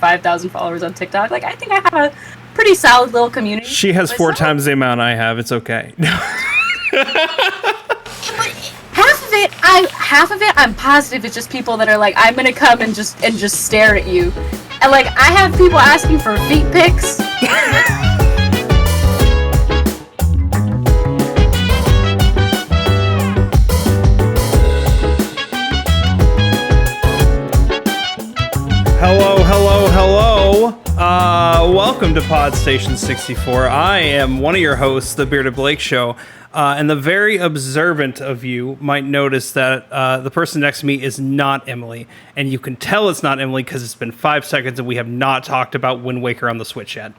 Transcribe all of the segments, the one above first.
5,000 followers on TikTok. Like, I think I have a pretty solid little community. She has 4 times the amount I have. It's okay. Half of it, I'm positive it's just people that are like, I'm gonna come and just stare at you. And like, I have people asking for feet pics. Hello. Welcome to Podstation 64. I am one of your hosts, the Bearded Blake Show. And the very observant of you might notice that the person next to me is not Emily. And you can tell it's not Emily because it's been 5 seconds and we have not talked about Wind Waker on the Switch yet.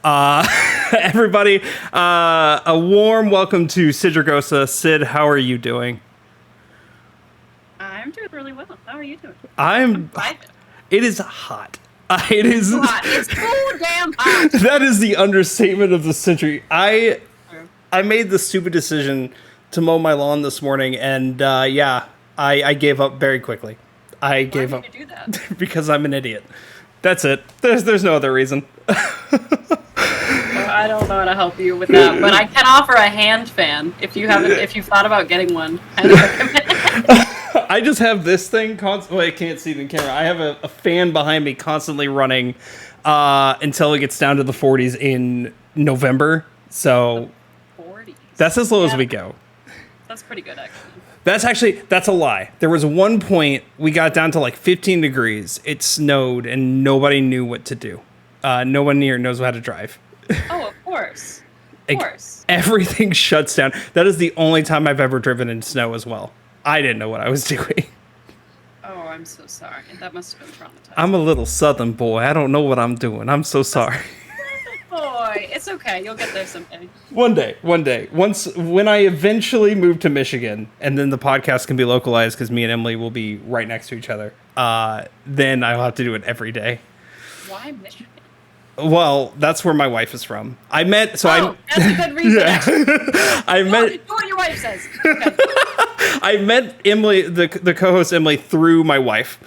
Everybody, a warm welcome to Sid Dragosa. Sid, how are you doing? I'm doing really well. How are you doing? It is hot. It is hot. It's so damn hot. That is the understatement of the century. I made the stupid decision to mow my lawn this morning, and I gave up very quickly. I gave up. Why did you do that? Because I'm an idiot. That's it. There's no other reason. Well, I don't know how to help you with that, but I can offer a hand fan if you've thought about getting one. I just have this thing constantly. I can't see the camera. I have a fan behind me constantly running until it gets down to the 40s in November. So 40s. That's as low as we go. That's pretty good, actually. That's a lie. There was one point we got down to like 15 degrees. It snowed and nobody knew what to do. No one here knows how to drive. Oh, of course. Everything shuts down. That is the only time I've ever driven in snow as well. I didn't know what I was doing. Oh, I'm so sorry. That must have been traumatizing. I'm a little southern boy. I don't know what I'm doing. I'm so sorry. Boy, it's okay. You'll get there someday. One day. When I eventually move to Michigan, and then the podcast can be localized because me and Emily will be right next to each other, then I'll have to do it every day. Why Michigan? Well, that's where my wife is from. That's a good reason. Yeah. Do what your wife says. Okay. I met Emily, the co-host Emily, through my wife,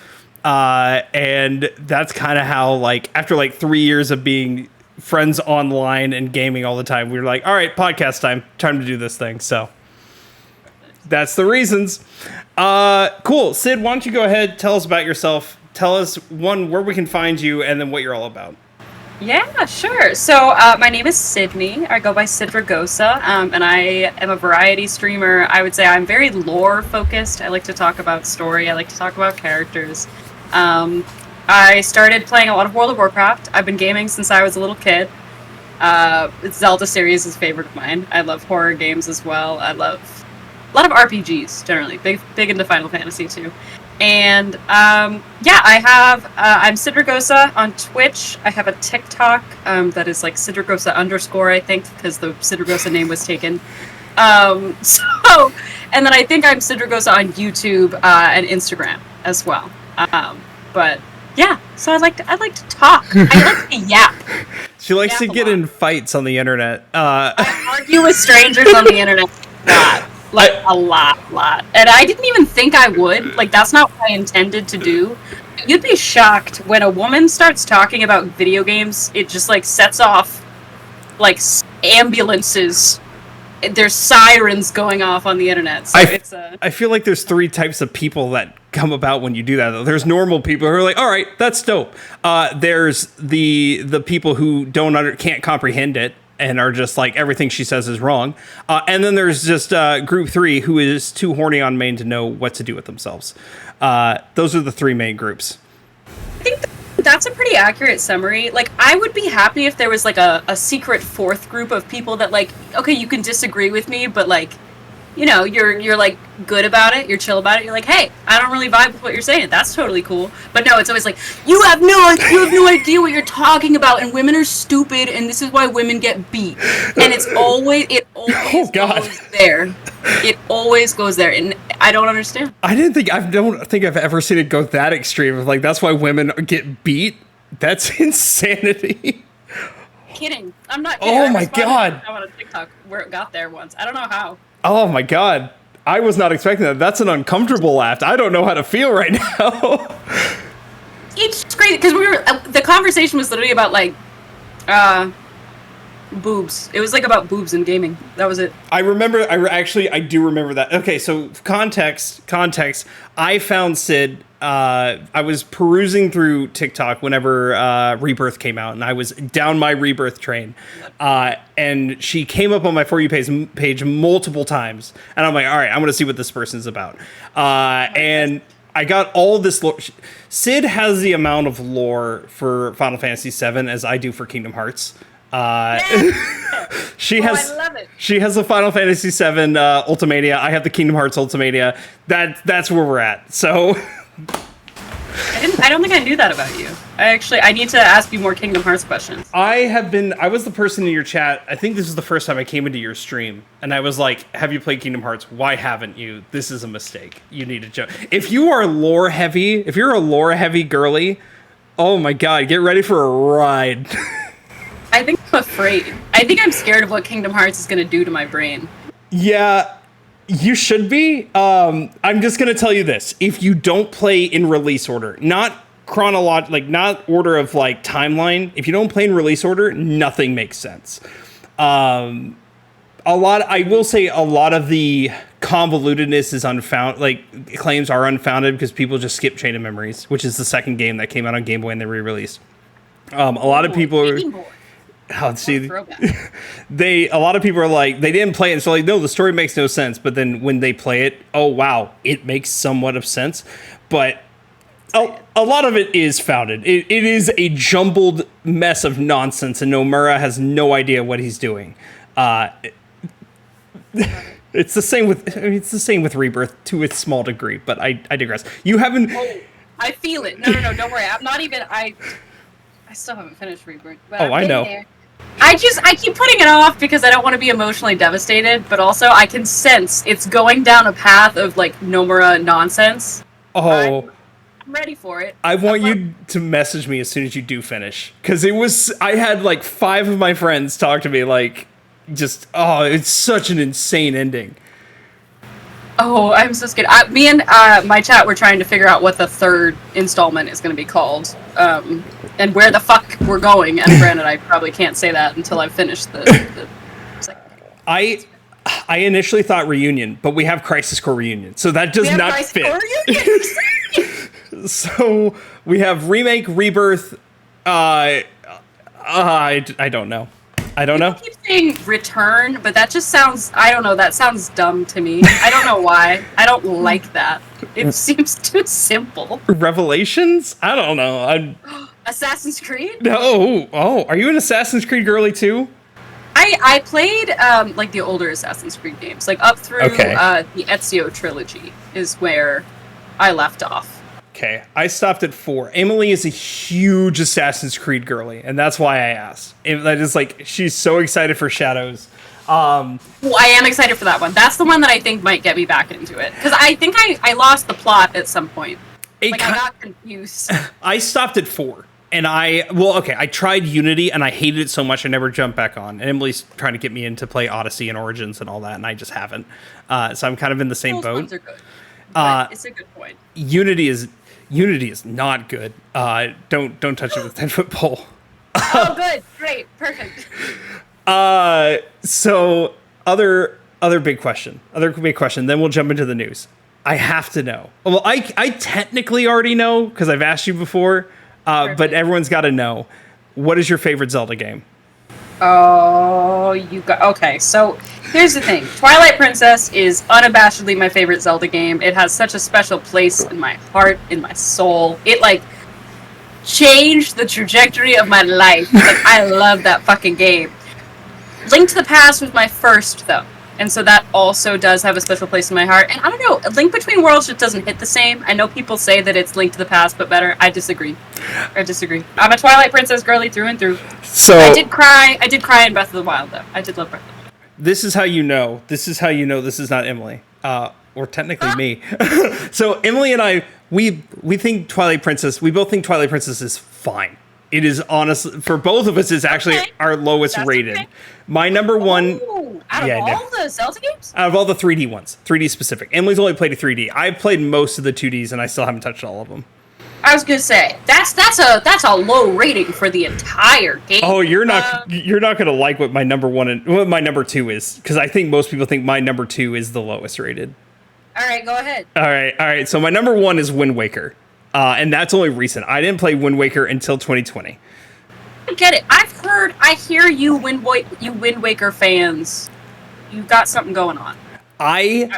and that's kind of how, like, after like 3 years of being friends online and gaming all the time, we were like, all right, podcast time to do this thing. So that's the reasons. Cool. Sid, why don't you go ahead, tell us about yourself. Tell us, one, where we can find you, and then what you're all about. Yeah, sure. So my name is Sydney. I go by Sid Dragosa, and I am a variety streamer. I would say I'm very lore focused. I like to talk about story. I like to talk about characters. I started playing a lot of World of Warcraft. I've been gaming since I was a little kid. Zelda series is a favorite of mine. I love horror games as well. I love a lot of RPGs generally. Big into Final Fantasy too. And I'm Sid Dragosa on Twitch. I have a TikTok that is like Sid Dragosa _, I think, because the Sid Dragosa name was taken. And then I think I'm Sid Dragosa on YouTube and Instagram as well. But yeah, so I like to talk. I like to yap. She likes to get in fights on the internet. I argue with strangers on the internet a lot. And I didn't even think I would. Like, that's not what I intended to do. You'd be shocked when a woman starts talking about video games. It just like sets off like ambulances. There's sirens going off on the internet. So I feel like there's 3 types of people that come about when you do that, though. There's normal people who are like, all right, that's dope. There's the people who can't comprehend it and are just like, everything she says is wrong. And then there's just group 3 who is too horny on main to know what to do with themselves. Those are the 3 main groups. I think that's a pretty accurate summary. Like, I would be happy if there was like a secret 4th group of people that like, okay, you can disagree with me, but like, you know, you're like good about it, you're chill about it, you're like, hey, I don't really vibe with what you're saying, that's totally cool. But no, it's always like, you have no idea what you're talking about, and women are stupid, and this is why women get beat. And it always goes there. It always goes there, and I don't understand. I don't think I've ever seen it go that extreme of like, that's why women get beat. That's insanity. Kidding. I'm not kidding. Oh my God. I on a TikTok where it got there once. I don't know how. Oh my God. I was not expecting that. That's an uncomfortable laugh. I don't know how to feel right now. It's crazy because we were the conversation was literally about like boobs. It was like about boobs in gaming. That was it. I remember. I do remember that. Okay, so context. I found Sid. I was perusing through TikTok whenever Rebirth came out, and I was down my Rebirth train. And she came up on my For You page multiple times, and I'm like, all right, I'm going to see what this person's about. And I got all this lore. Sid has the amount of lore for Final Fantasy VII as I do for Kingdom Hearts. She has. I love it. She has the Final Fantasy VII Ultimania. I have the Kingdom Hearts Ultimania. That's where we're at. So. I don't think I knew that about you. I need to ask you more Kingdom Hearts questions. I was the person in your chat. I think this is the first time I came into your stream, and I was like, "Have you played Kingdom Hearts? Why haven't you? This is a mistake. You need to jump. If you're a lore heavy girly, oh my god, get ready for a ride." I think I'm afraid. I think I'm scared of what Kingdom Hearts is going to do to my brain. Yeah, you should be. I'm just going to tell you this. If you don't play in release order, not chronological, like not order of like timeline, if you don't play in release order, nothing makes sense. I will say a lot of the convolutedness is unfounded, like claims are unfounded because people just skip Chain of Memories, which is the second game that came out on Game Boy and they re-released. A lot of people... Oh, see, a lot of people are like, they didn't play it, and so like, no, the story makes no sense. But then when they play it, oh wow, it makes somewhat of sense. But a lot of it is founded. It is a jumbled mess of nonsense, and Nomura has no idea what he's doing. It's the same with Rebirth to a small degree, but I digress. You haven't. Oh, I feel it. No, don't worry. I'm not even. I still haven't finished Rebirth. But I know. There. I keep putting it off because I don't want to be emotionally devastated, but also I can sense it's going down a path of like Nomura nonsense. Oh. I'm ready for it. I want you to message me as soon as you do finish. Because I had like 5 of my friends talk to me like, it's such an insane ending. Oh, I'm so scared. Me and my chat were trying to figure out what the third installment is going to be called, and where the fuck we're going. And granted, I probably can't say that until I've finished the second. I initially thought Reunion, but we have Crisis Core Reunion, so that does not fit. So we have Remake, Rebirth. I don't know. People keep saying Return, but that just sounds, I don't know, that sounds dumb to me. I don't know why. I don't like that. It seems too simple. Revelations? I don't know. Assassin's Creed? No. Oh, are you an Assassin's Creed girly too? I played like the older Assassin's Creed games, like up through the Ezio trilogy is where I left off. Okay, I stopped at 4. Emily is a huge Assassin's Creed girly, and that's why I asked. That is like, she's so excited for Shadows. Well, I am excited for that one. That's the one that I think might get me back into it. Because I think I lost the plot at some point. I got confused. I stopped at 4. And I tried Unity, and I hated it so much I never jumped back on. And Emily's trying to get me in to play Odyssey and Origins and all that, and I just haven't. So I'm kind of in the same boat. Those ones are good. But it's a good point. Unity is not good. Don't touch it with 10-foot pole. Oh, good, great, perfect. So other big question. Then we'll jump into the news. I have to know. Well, I technically already know because I've asked you before. But everyone's got to know. What is your favorite Zelda game? Oh, okay. So here's the thing. Twilight Princess is unabashedly my favorite Zelda game. It has such a special place in my heart, in my soul. It like changed the trajectory of my life. Like I love that fucking game. Link to the Past was my first though. And so that also does have a special place in my heart. And I don't know, Link Between Worlds just doesn't hit the same. I know people say that it's Link to the Past, but better. I disagree. I'm a Twilight Princess girly through and through. So I did cry in Breath of the Wild, though. I did love Breath of the Wild. This is how you know this is not Emily. Or technically me. So Emily and I, we think Twilight Princess, we both think Twilight Princess is fine. It is honestly, for both of us, is actually our lowest rated. Okay. My number one... Out of all the Zelda games? Out of all the 3D ones. 3D specific. Emily's only played a 3D. I've played most of the 2Ds, and I still haven't touched all of them. I was gonna say that's a low rating for the entire game. Oh, you're not gonna like what my number one and what my number two is, because I think most people think my number two is the lowest rated. All right, go ahead. All right. So my number one is Wind Waker, and that's only recent. I didn't play Wind Waker until 2020. I get it. I hear you Wind Waker fans. You've got something going on. I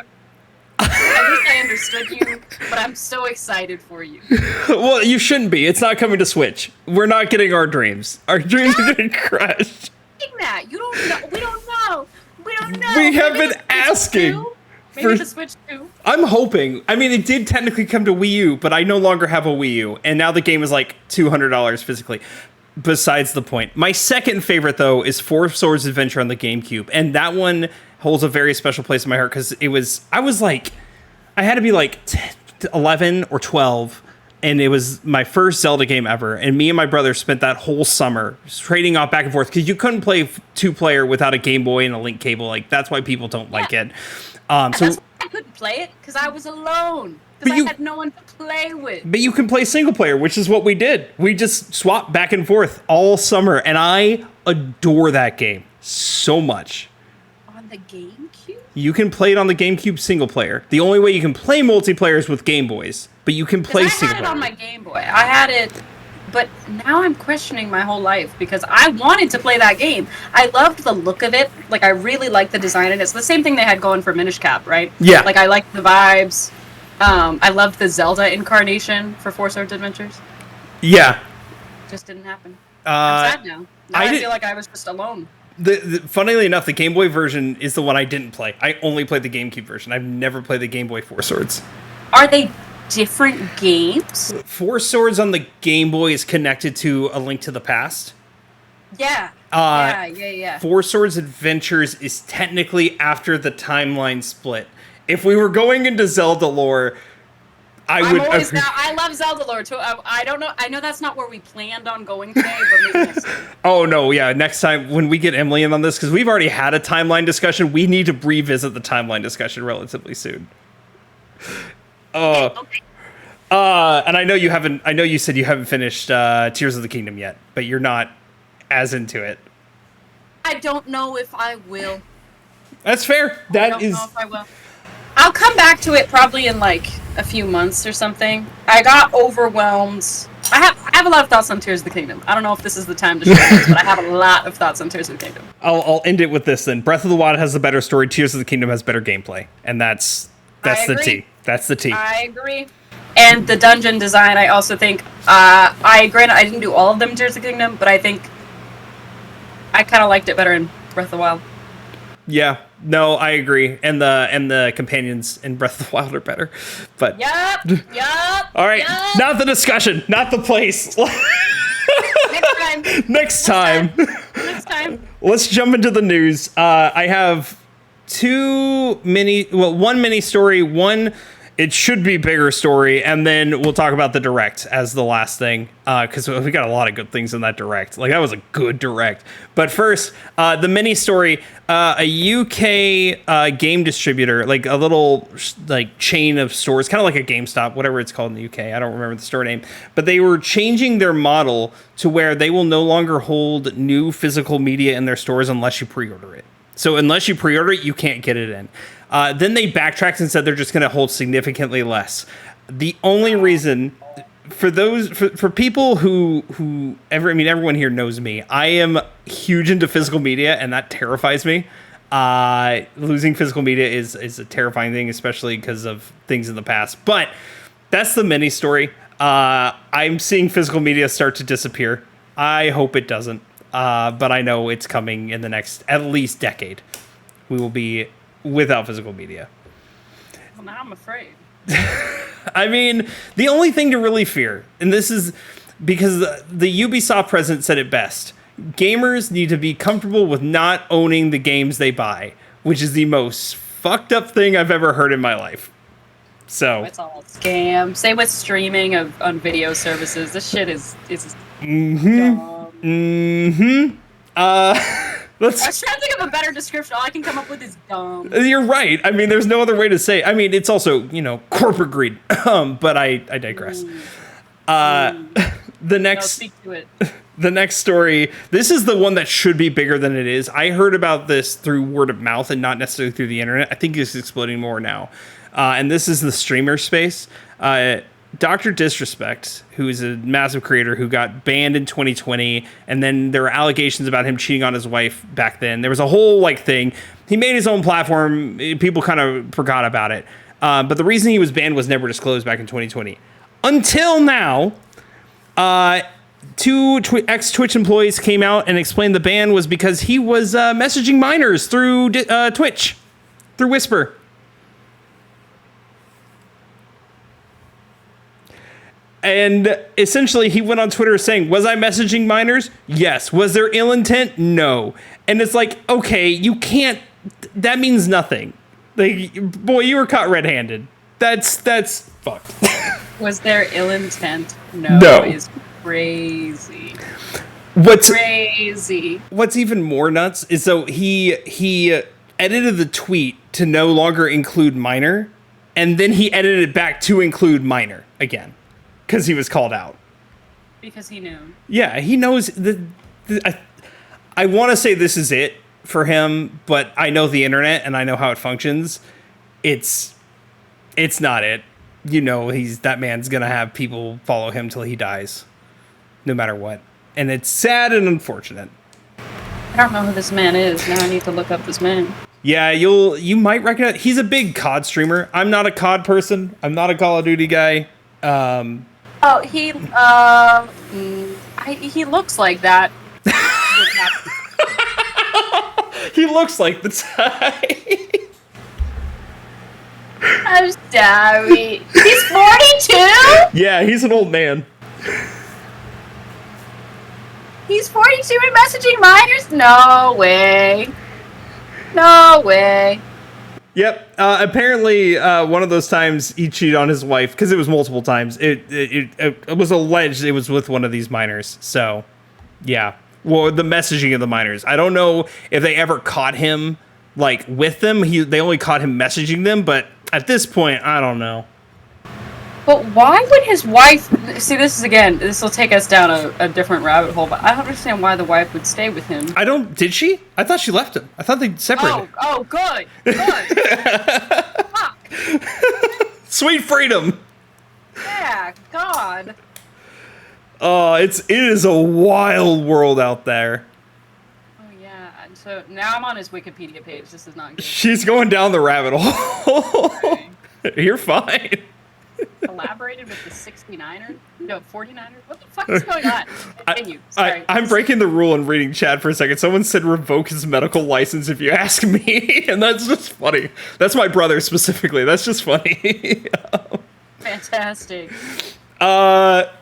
wish I understood you, but I'm so excited for you. Well, you shouldn't be. It's not coming to Switch. We're not getting our dreams. Our dreams are getting crushed. That you don't know. We don't know. We have been asking. Maybe the Switch 2. I'm hoping. I mean, it did technically come to Wii U, but I no longer have a Wii U, and now the game is like $200 physically. Besides the point. My second favorite, though, is Four Swords Adventure on the GameCube, and that one holds a very special place in my heart because I had to be like 11 or 12, and it was my first Zelda game ever, and me and my brother spent that whole summer trading off back and forth because you couldn't play two-player without a Game Boy and a link cable. Like, that's why people don't like it. So that's why I couldn't play it, because I was alone. Because I had no one to play with. But you can play single player, which is what we did. We just swapped back and forth all summer, and I adore that game so much. On the GameCube? You can play it on the GameCube single player. The only way you can play multiplayer is with Game Boys, but you can play single player. I had it on my Game Boy. I had it, but now I'm questioning my whole life because I wanted to play that game. I loved the look of it. Like, I really liked the design, and it's the same thing they had going for Minish Cap, right? Yeah. Like, I liked the vibes. I loved the Zelda incarnation for Four Swords Adventures. Yeah. Just didn't happen. I'm sad now. I feel like I was just alone. Funnily enough, the Game Boy version is the one I didn't play. I only played the GameCube version. I've never played the Game Boy Four Swords. Are they different games? Four Swords on the Game Boy is connected to A Link to the Past. Yeah. Yeah. Four Swords Adventures is technically after the timeline split. If we were going into Zelda lore, I love Zelda lore too. I don't know. I know that's not where we planned on going today, but maybe next time. Oh no, yeah. Next time when we get Emily in on this, because we've already had a timeline discussion, we need to revisit the timeline discussion relatively soon. Okay. And I know you haven't. I know you said you haven't finished Tears of the Kingdom yet, but you're not as into it. I don't know if I will. That's fair. I don't know if I will. I'll come back to it probably in like a few months or something. I got overwhelmed. I have a lot of thoughts on Tears of the Kingdom. I don't know if this is the time to share this, but I have a lot of thoughts on Tears of the Kingdom. I'll end it with this then. Breath of the Wild has the better story. Tears of the Kingdom has better gameplay, and that's the T. That's the T. I agree. And the dungeon design, I also think. I didn't do all of them in Tears of the Kingdom, but I think I kind of liked it better in Breath of the Wild. Yeah. No, I agree. And the companions in Breath of the Wild are better. But Yup. All right. Yep. Not the discussion, not the place. Next time. Let's jump into the news. I have one mini story, one it should be bigger story, and then we'll talk about the direct as the last thing, because we got a lot of good things in that direct. Like, that was a good direct. But first, the mini story, a UK game distributor, like a little like chain of stores, kind of like a GameStop, whatever it's called in the UK. I don't remember the store name, but they were changing their model to where they will no longer hold new physical media in their stores unless you pre-order it. So unless you pre-order it, you can't get it in. Then they backtracked and said they're just going to hold significantly less. The only reason for people who everyone here knows me. I am huge into physical media, and that terrifies me. Losing physical media is a terrifying thing, especially because of things in the past. But that's the mini story. I'm seeing physical media start to disappear. I hope it doesn't. But I know it's coming in the next at least decade. We will be without physical media. Well, now I'm afraid. I mean, the only thing to really fear, and this is because the Ubisoft president said it best, gamers need to be comfortable with not owning the games they buy, which is the most fucked up thing I've ever heard in my life. So it's all a scam. Same with streaming on video services. This shit is dumb. I was trying to think of a better description. All I can come up with is dumb. You're right. I mean, there's no other way to say it. I mean, it's also, corporate greed. But I digress. The No, next speak to it. the next story, this is the one that should be bigger than it is. I heard about this through word of mouth and not necessarily through the internet. I think it's exploding more now. And this is the streamer space. Dr. Disrespect, who is a massive creator who got banned in 2020, and then there were allegations about him cheating on his wife back then. There was a whole thing. He made his own platform. People kind of forgot about it. But the reason he was banned was never disclosed back in 2020. Until now, two ex-Twitch employees came out and explained the ban was because he was messaging minors through Twitch, through Whisper. And essentially, he went on Twitter saying, was I messaging minors? Yes. Was there ill intent? No. And it's like, okay, you can't, that means nothing. Like, boy, you were caught red-handed. That's fucked. Was there ill intent? No. No. Is crazy. What's even more nuts is he edited the tweet to no longer include minor, and then he edited it back to include minor again. Because he was called out. Because he knew. Yeah, he knows. I want to say this is it for him, but I know the internet and I know how it functions. It's not it. You know, that man's gonna have people follow him till he dies, no matter what. And it's sad and unfortunate. I don't know who this man is. Now I need to look up this man. Yeah, you might recognize. He's a big COD streamer. I'm not a COD person. I'm not a Call of Duty guy. Oh, he looks like that. He looks like the type. I'm sorry. He's 42? Yeah, he's an old man. He's 42 and messaging minors? No way. No way. Yep. Apparently, one of those times he cheated on his wife because it was multiple times. It was alleged it was with one of these minors. So, yeah. Well, the messaging of the minors. I don't know if they ever caught him with them. They only caught him messaging them. But at this point, I don't know. But why would his wife... See, this will take us down a different rabbit hole, but I don't understand why the wife would stay with him. Did she? I thought she left him. I thought they separated. Oh, good. Fuck. Sweet freedom. Yeah, God. Oh, it is a wild world out there. Oh, yeah. So now I'm on his Wikipedia page. This is not good. She's going down the rabbit hole. Okay. You're fine. Collaborated with the 69ers? No, 49ers? What the fuck is going on? Continue. Sorry. I'm breaking the rule and reading chat for a second. Someone said revoke his medical license if you ask me. And that's just funny. That's my brother specifically. That's just funny. Fantastic.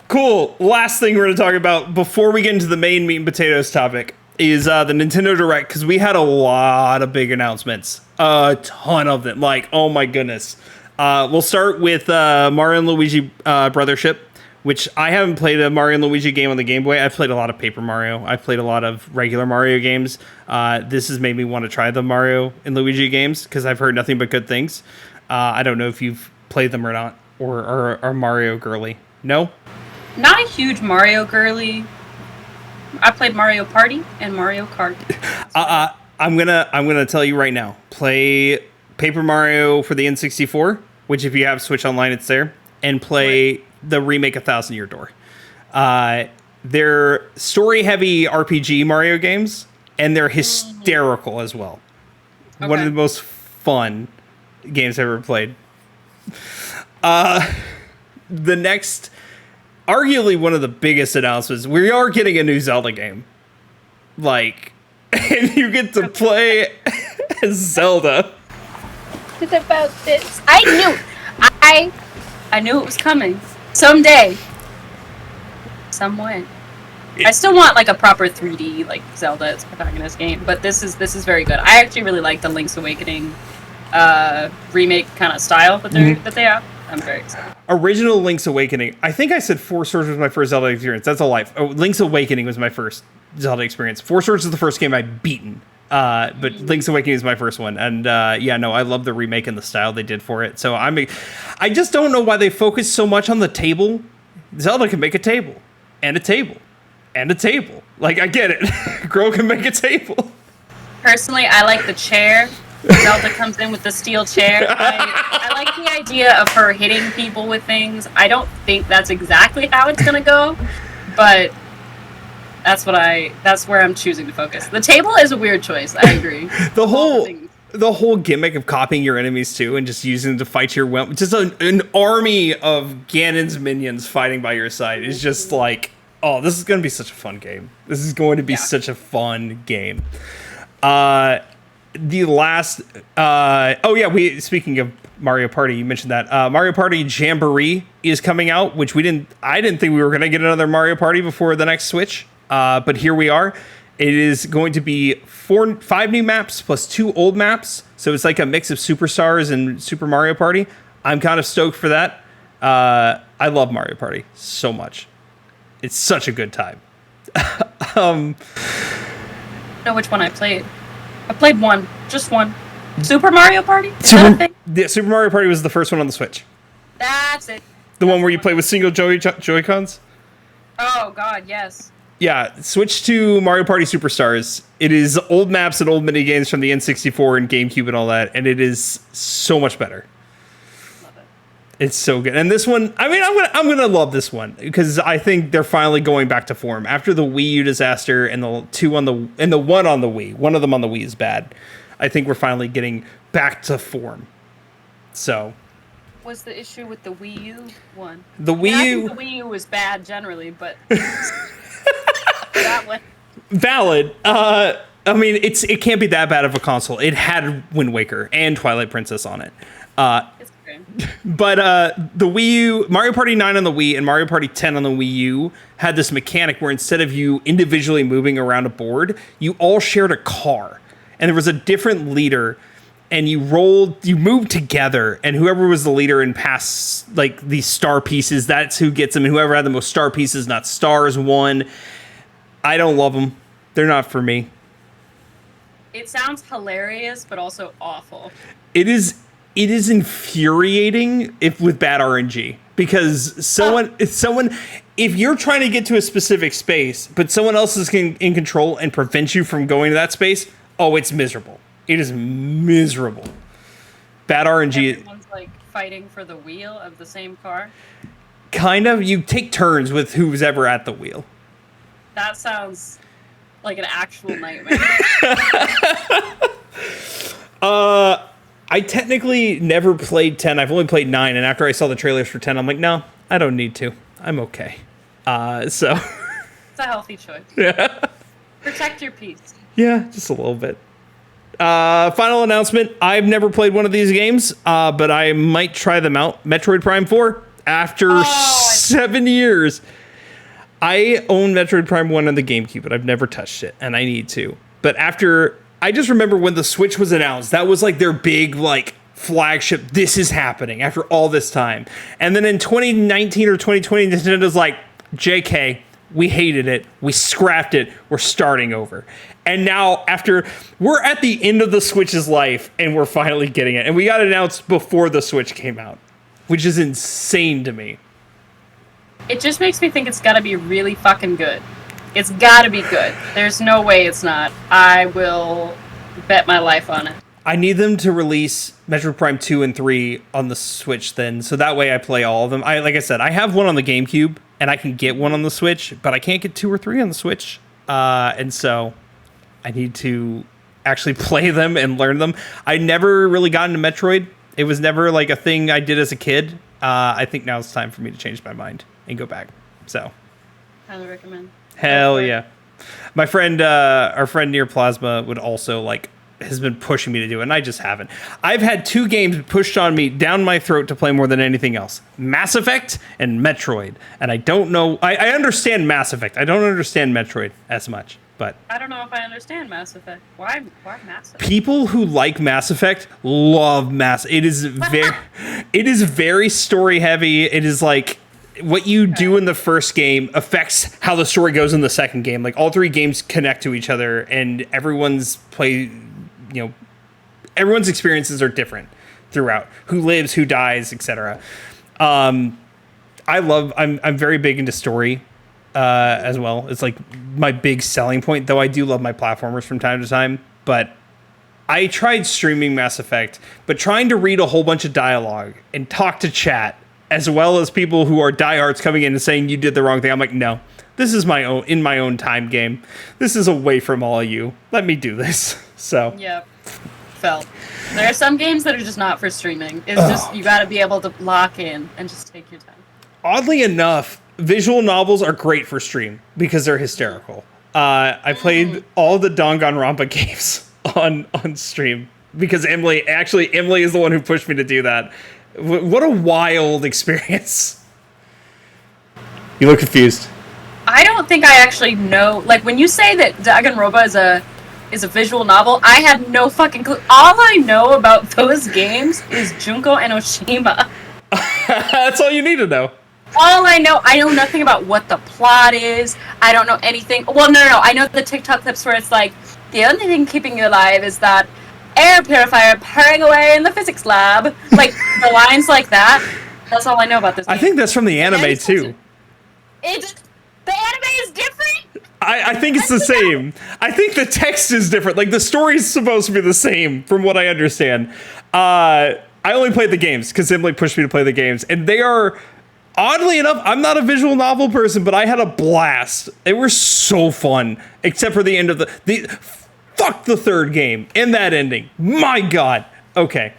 Cool. Last thing we're going to talk about before we get into the main meat and potatoes topic is the Nintendo Direct, because we had a lot of big announcements. A ton of them. Oh my goodness. We'll start with Mario and Luigi Brothership, which I haven't played a Mario and Luigi game on the Game Boy. I've played a lot of Paper Mario. I've played a lot of regular Mario games. This has made me want to try the Mario and Luigi games because I've heard nothing but good things. I don't know if you've played them or not, or are Mario girly. No? Not a huge Mario girly. I played Mario Party and Mario Kart. I'm gonna tell you right now. Play Paper Mario for the N64, which if you have Switch Online, it's there, and play the remake of Thousand Year Door. They're story-heavy RPG Mario games, and they're hysterical as well. Okay. One of the most fun games I've ever played. The next, arguably one of the biggest announcements, we are getting a new Zelda game. And you get to play as Zelda. About this. I knew it was coming. Someday. Some way. I still want a proper 3D Zelda as protagonist game, but this is very good. I actually really like the Link's Awakening remake kind of style that they have. I'm very excited. Original Link's Awakening. I think I said Four Swords was my first Zelda experience. That's a lie. Link's Awakening was my first Zelda experience. Four Swords is the first game I've beaten. But Link's Awakening is my first one, and I love the remake and the style they did for it. So I just don't know why they focus so much on the table Zelda can make a table, and a table, and a table. Like, I get it. Girl can make a table. Personally, I like the chair. Zelda comes in with the steel chair. I like the idea of her hitting people with things. I don't think that's exactly how it's gonna go, but that's where I'm choosing to focus. The table is a weird choice. I agree. The whole gimmick of copying your enemies too and just using them to fight your will, just an army of Ganon's minions fighting by your side is just like, oh, this is going to be such a fun game. This is going to be such a fun game. The last, speaking of Mario Party, you mentioned that Mario Party Jamboree is coming out, which I didn't think we were going to get another Mario Party before the next Switch. But here we are. It is going to be 5 new maps plus 2 old maps. So it's like a mix of Superstars and Super Mario Party. I'm kind of stoked for that. I love Mario Party so much. It's such a good time. I know which one I played. I played one. Just one. Super Mario Party? Is that a thing? Yeah, Super Mario Party was the first one on the Switch. That's it. The one where you play with single Joy-Cons? Oh, God, yes. Yeah, switch to Mario Party Superstars. It is old maps and old mini games from the N64 and GameCube and all that, and it is so much better. Love it. It's so good. And this one, I mean, I'm gonna love this one because I think they're finally going back to form after the Wii U disaster and the one on the Wii. One of them on the Wii is bad. I think we're finally getting back to form. So. Was the issue with the Wii U one? The Wii U. I think the Wii U was bad generally, but. That one. Valid. I mean, it can't be that bad of a console. It had Wind Waker and Twilight Princess on it. It's great. But the Wii U, Mario Party 9 on the Wii and Mario Party 10 on the Wii U had this mechanic where instead of you individually moving around a board, you all shared a car. And there was a different leader, and you moved together, and whoever was the leader and passed like these star pieces, that's who gets them, and whoever had the most star pieces, not stars, won. I don't love them. They're not for me. It sounds hilarious, but also awful. It is infuriating with bad RNG because if you're trying to get to a specific space, but someone else is in control and prevents you from going to that space, oh, it's miserable. It is miserable. Bad RNG. Everyone's like fighting for the wheel of the same car. Kind of. You take turns with who's ever at the wheel. That sounds like an actual nightmare. I technically never played 10. I've only played 9, and after I saw the trailers for 10, I'm like, no, I don't need to. I'm okay. So it's a healthy choice. Yeah. Protect your peace. Yeah, just a little bit. Final announcement. I've never played one of these games, but I might try them out. Metroid Prime 4 after 7 years. I own Metroid Prime 1 on the GameCube, but I've never touched it, and I need to. But I just remember when the Switch was announced, that was like their big, like, flagship, this is happening after all this time. And then in 2019 or 2020, Nintendo's like, JK, we hated it, we scrapped it, we're starting over. And now we're at the end of the Switch's life, and we're finally getting it. And we got it announced before the Switch came out, which is insane to me. It just makes me think it's gotta be really fucking good. It's gotta be good. There's no way it's not. I will bet my life on it. I need them to release Metroid Prime 2 and 3 on the Switch then, so that way I play all of them. Like I said, I have one on the GameCube, and I can get one on the Switch, but I can't get 2 or 3 on the Switch. And so I need to actually play them and learn them. I never really got into Metroid. It was never like a thing I did as a kid. I think now it's time for me to change my mind and go back. So, highly recommend. Hell yeah. My friend, our friend near Plasma would also has been pushing me to do it, and I just haven't. I've had 2 games pushed on me down my throat to play more than anything else. Mass Effect and Metroid. And I don't know, I understand Mass Effect. I don't understand Metroid as much, but I don't know if I understand Mass Effect. Why Mass Effect? People who like Mass Effect love it is very story heavy. It is like what you do in the first game affects how the story goes in the second game. Like all 3 games connect to each other, and everyone's experiences are different throughout. Who lives, who dies, etc. I'm very big into story as well. It's like my big selling point, though I do love my platformers from time to time. But I tried streaming Mass Effect, but trying to read a whole bunch of dialogue and talk to chat, as well as people who are diehards coming in and saying you did the wrong thing. I'm like, no, this is my own time game. This is away from all of you. Let me do this. So Yep. Felt. There are some games that are just not for streaming. It's just, you gotta be able to lock in and just take your time. Oddly enough, visual novels are great for stream because they're hysterical. I played all the Danganronpa games on stream because Emily is the one who pushed me to do that. What a wild experience. You look confused. I don't think I actually know. Like, when you say that Danganronpa is a visual novel, I had no fucking clue. All I know about those games is Junko and Oshima. That's all you need to know. All I know nothing about what the plot is. I don't know anything. Well, no. I know the TikTok clips where it's like, the only thing keeping you alive is that air purifier purring away in the physics lab. Like, the lines like that. That's all I know about this game. I think that's from the anime, too. The anime is different? I think it's the same. I think the text is different. Like, the story's supposed to be the same, from what I understand. I only played the games, because Emily pushed me to play the games. And they are, oddly enough, I'm not a visual novel person, but I had a blast. They were so fun, except for the end of the fuck the third game and that ending. My God. Okay.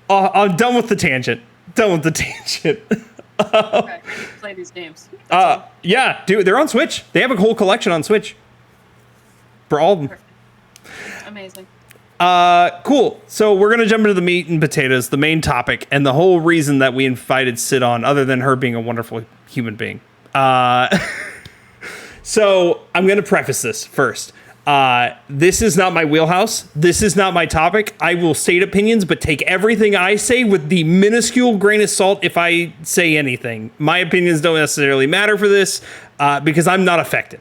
I'm done with the tangent. Okay, play these games. Yeah, dude, they're on Switch. They have a whole collection on Switch. For all of them. Perfect. Amazing. Cool. So we're going to jump into the meat and potatoes, the main topic, and the whole reason that we invited Sid on, other than her being a wonderful human being. So I'm going to preface this first. This is not my wheelhouse. This is not my topic. I will state opinions, but take everything I say with the minuscule grain of salt if I say anything. My opinions don't necessarily matter for this because I'm not affected.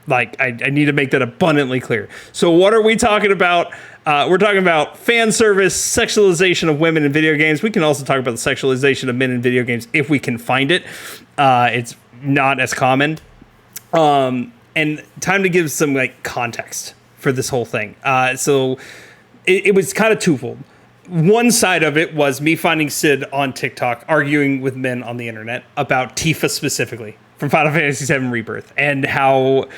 Like, I need to make that abundantly clear. So what are we talking about? We're talking about fan service, sexualization of women in video games. We can also talk about the sexualization of men in video games if we can find it. It's not as common. And time to give some like context for this whole thing. So it was kind of twofold. One side of it was me finding Sid on TikTok arguing with men on the internet about Tifa specifically from Final Fantasy VII Rebirth and how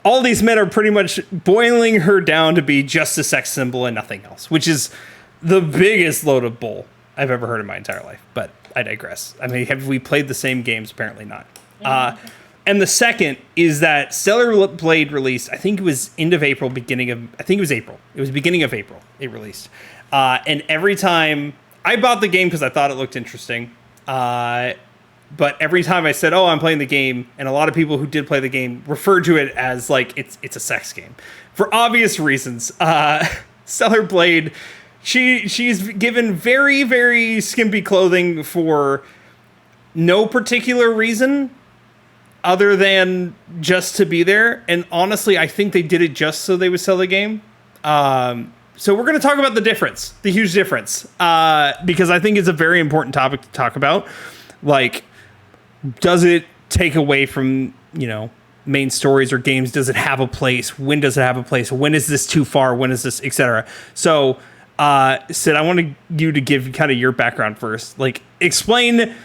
all these men are pretty much boiling her down to be just a sex symbol and nothing else, which is the biggest load of bull I've ever heard in my entire life. But I digress. I mean, have we played the same games? Apparently not. And the second is that Stellar Blade released, I think it was end of April, beginning of April. It was beginning of April it released. And every time I bought the game because I thought it looked interesting. But every time I said, oh, I'm playing the game, and a lot of people who did play the game referred to it as like it's a sex game. For obvious reasons. Stellar Blade, she's given very, very skimpy clothing for no particular reason. Other than just to be there. And honestly, I think they did it just so they would sell the game. So we're going to talk about the difference, the huge difference, because I think it's a very important topic to talk about. Like, does it take away from, main stories or games? Does it have a place? When does it have a place? When is this too far? When is this, etc.? So, Sid, I want you to give kind of your background first. Like, explain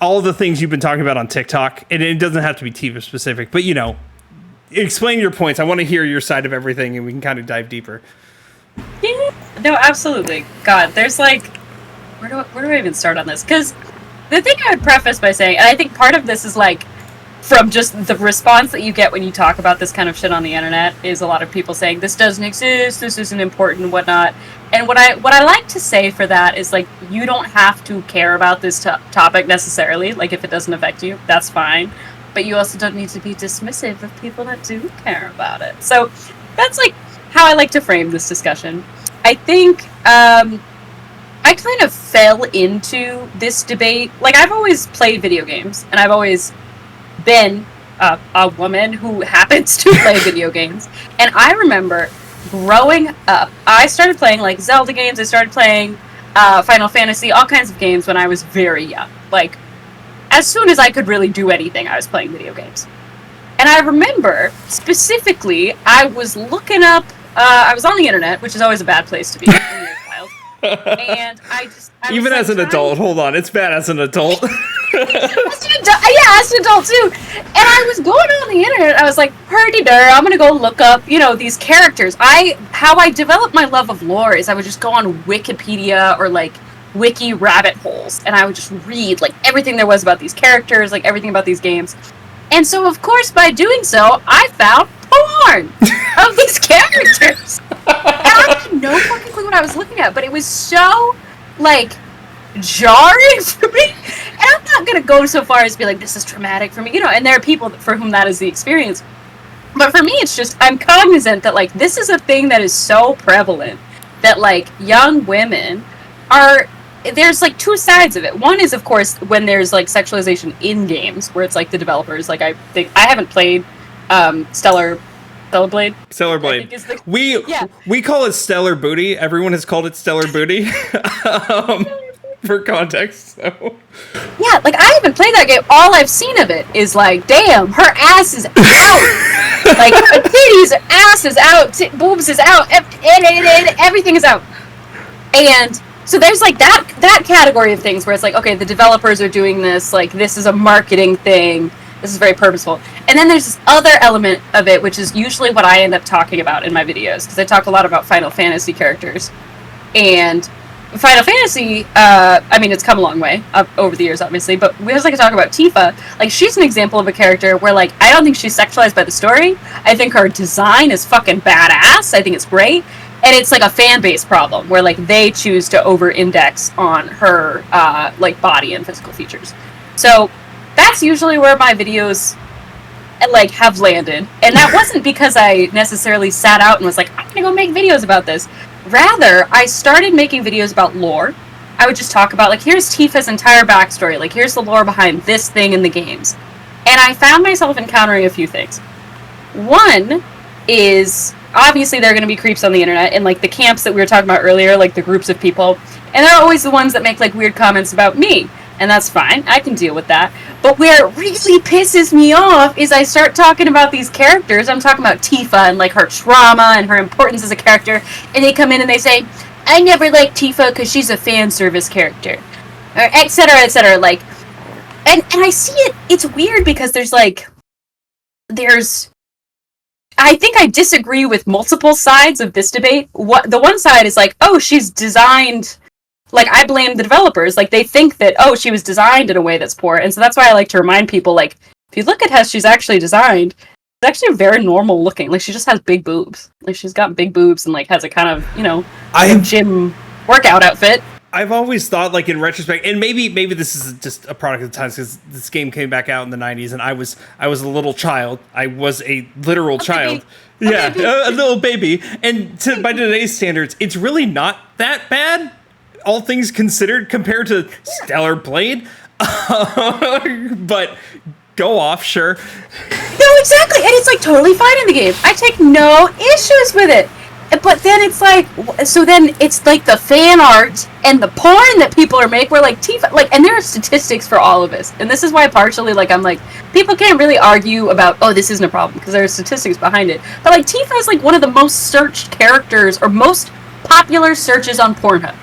all the things you've been talking about on TikTok, and it doesn't have to be Tifa specific, but explain your points. I want to hear your side of everything, and we can kind of dive deeper. Yeah, no, absolutely. God, there's like, where do I even start on this? Because the thing I would preface by saying, and I think part of this is like, from just the response that you get when you talk about this kind of shit on the internet, is a lot of people saying this doesn't exist, this isn't important, whatnot. And what I like to say for that is, like, you don't have to care about this topic necessarily. Like, if it doesn't affect you, that's fine. But you also don't need to be dismissive of people that do care about it. So that's, like, how I like to frame this discussion. I think I kind of fell into this debate. Like, I've always played video games, and I've always been a woman who happens to play video games. And I remember growing up, I started playing like Zelda games, I started playing Final Fantasy, all kinds of games when I was very young. Like as soon as I could really do anything, I was playing video games. And I remember, specifically, I was looking up, I was on the internet, which is always a bad place to be when you're a child. And I even as an adult, hold on, it's bad as an adult. As an adult too. And I was going on the internet, I was like, herdy-der, I'm gonna go look up, these characters. How I developed my love of lore is I would just go on Wikipedia or, like, wiki rabbit holes, and I would just read, like, everything there was about these characters, like, everything about these games. And so, of course, by doing so, I found porn of these characters. And I had no fucking clue what I was looking at, but it was so, like, jarring for me. And I'm not going to go so far as to be like, this is traumatic for me, and there are people for whom that is the experience. But for me, it's just, I'm cognizant that, like, this is a thing that is so prevalent that, like, young women there's, like, two sides of it. One is, of course, when there's, like, sexualization in games, where it's, like, the developers, like, I haven't played Stellar Blade. Stellar Blade. We call it Stellar Booty. Everyone has called it Stellar Booty. For context, so. Yeah, like, I haven't played that game. All I've seen of it is, like, damn, her ass is out. Like, titties, ass is out, boobs is out, everything is out. And so there's, like, that category of things where it's like, okay, the developers are doing this, like, this is a marketing thing, this is very purposeful. And then there's this other element of it, which is usually what I end up talking about in my videos, because I talk a lot about Final Fantasy characters. And Final Fantasy, it's come a long way over the years, obviously, but we also like to talk about Tifa. Like, she's an example of a character where, like, I don't think she's sexualized by the story. I think her design is fucking badass. I think it's great. And it's, like, a fan base problem where, like, they choose to over-index on her, like, body and physical features. So that's usually where my videos, like, have landed. And that wasn't because I necessarily sat out and was like, I'm gonna go make videos about this. Rather, I started making videos about lore. I would just talk about, like, here's Tifa's entire backstory. Like, here's the lore behind this thing in the games. And I found myself encountering a few things. One is, obviously, there are going to be creeps on the internet, and, like, the camps that we were talking about earlier, like, the groups of people. And they're always the ones that make, like, weird comments about me. And that's fine. I can deal with that. But where it really pisses me off is I start talking about these characters. I'm talking about Tifa and, like, her trauma and her importance as a character. And they come in and they say, I never liked Tifa because she's a fan service character. Or et cetera, like. And I see it. It's weird because I think I disagree with multiple sides of this debate. The one side is like, oh, she's designed... Like, I blame the developers. Like, they think that, oh, she was designed in a way that's poor. And so that's why I like to remind people, like, if you look at how she's actually designed, it's actually very normal looking. Like, she just has big boobs. Like, she's got big boobs and, like, has a kind of, gym workout outfit. I've always thought, like, in retrospect, and maybe this is just a product of the times, because this game came back out in the 90s, and I was a little child. I was a literal child. Baby. Yeah, a little baby. And by today's standards, it's really not that bad, all things considered, compared to Stellar Blade. But go off, sure. No, exactly. And it's, like, totally fine in the game. I take no issues with it. But then it's like, so then it's like the fan art and the porn that people are making, where, like, Tifa, like, and there are statistics for all of this. And this is why partially, like, I'm like, people can't really argue about, oh, this isn't a problem, because there are statistics behind it. But, like, Tifa is, like, one of the most searched characters, or most popular searches on Pornhub.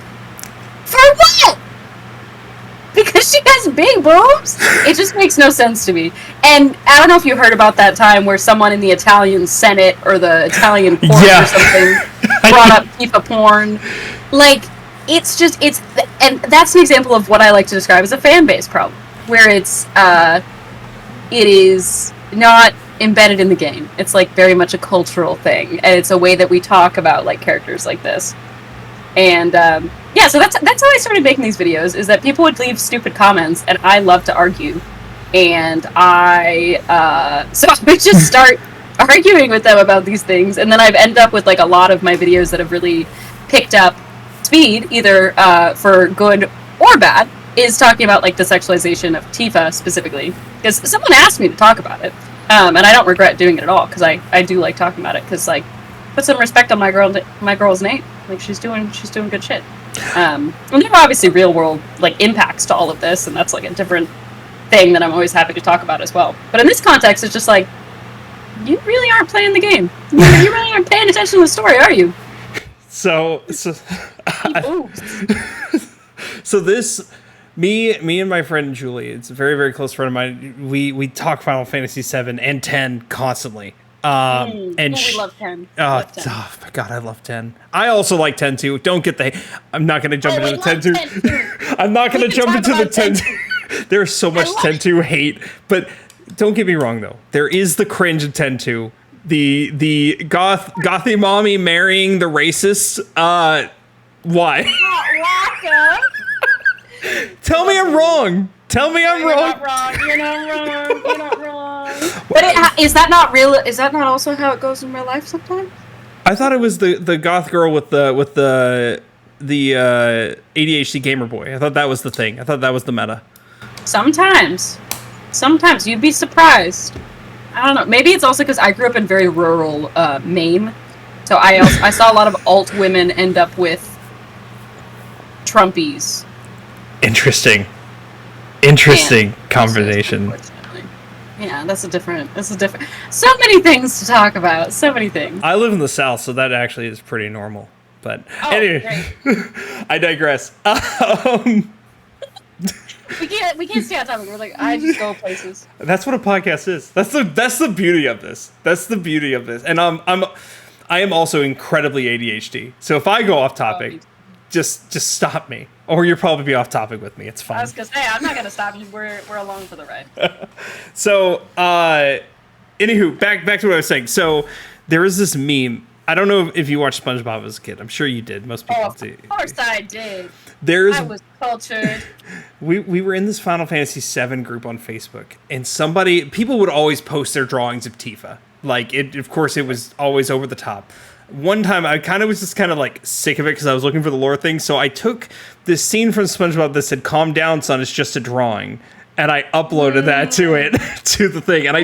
For what? Because she has big boobs? It just makes no sense to me. And I don't know if you heard about that time where someone in the Italian Senate or the Italian court or something brought up Tifa porn. Like, and that's an example of what I like to describe as a fan base problem, where it is not embedded in the game. It's, like, very much a cultural thing, and it's a way that we talk about, like, characters like this. And, so that's how I started making these videos, is that people would leave stupid comments, and I love to argue. And so I would just start arguing with them about these things, and then I've ended up with, like, a lot of my videos that have really picked up speed, either for good or bad, is talking about, like, the sexualization of Tifa specifically. Because someone asked me to talk about it, and I don't regret doing it at all, because I do like talking about it, because, like, put some respect on my girl's name. Like, she's doing good shit. And there are obviously real world, like, impacts to all of this, and that's, like, a different thing that I'm always happy to talk about as well. But in this context, it's just like, you really aren't playing the game. You really aren't paying attention to the story, are you? So this, me and my friend Julie, it's a very, very close friend of mine. We talk Final Fantasy 7 and 10 constantly. And we love 10. Oh my god, I love 10. I also like 10 too. Don't get the. I'm not gonna jump into the 10 too. I'm not gonna jump into the 10. There's so much 10 2 hate, but don't get me wrong though. There is the cringe of 10 2. The gothy mommy marrying the racist. Why? Tell me I'm wrong. Tell me I'm wrong. You're not wrong. But is that not real? Is that not also how it goes in real life sometimes? I thought it was the goth girl with the ADHD gamer boy. I thought that was the thing. I thought that was the meta. Sometimes you'd be surprised. I don't know. Maybe it's also because I grew up in very rural Maine, so I saw a lot of alt women end up with Trumpies. Interesting combination. Yeah, that's a different. So many things to talk about. So many things. I live in the South, so that actually is pretty normal. But anyway, I digress. We can't stay on topic. We're like, I just go places. That's what a podcast is. That's the beauty of this. And I am also incredibly ADHD. So if I go off topic, just stop me, or you'll probably be off topic with me. It's fine. I was gonna say, I'm not gonna stop you. We're along for the ride. So, anywho, back to what I was saying. So there is this meme. I don't know if you watched SpongeBob as a kid. I'm sure you did. Most people do. Of course I did. I was cultured. We were in this Final Fantasy 7 group on Facebook, and people would always post their drawings of Tifa. Like, of course, it was always over the top. One time, I was just like sick of it because I was looking for the lore thing. So I took this scene from SpongeBob that said, "Calm down, son, it's just a drawing." And I uploaded that to the thing. And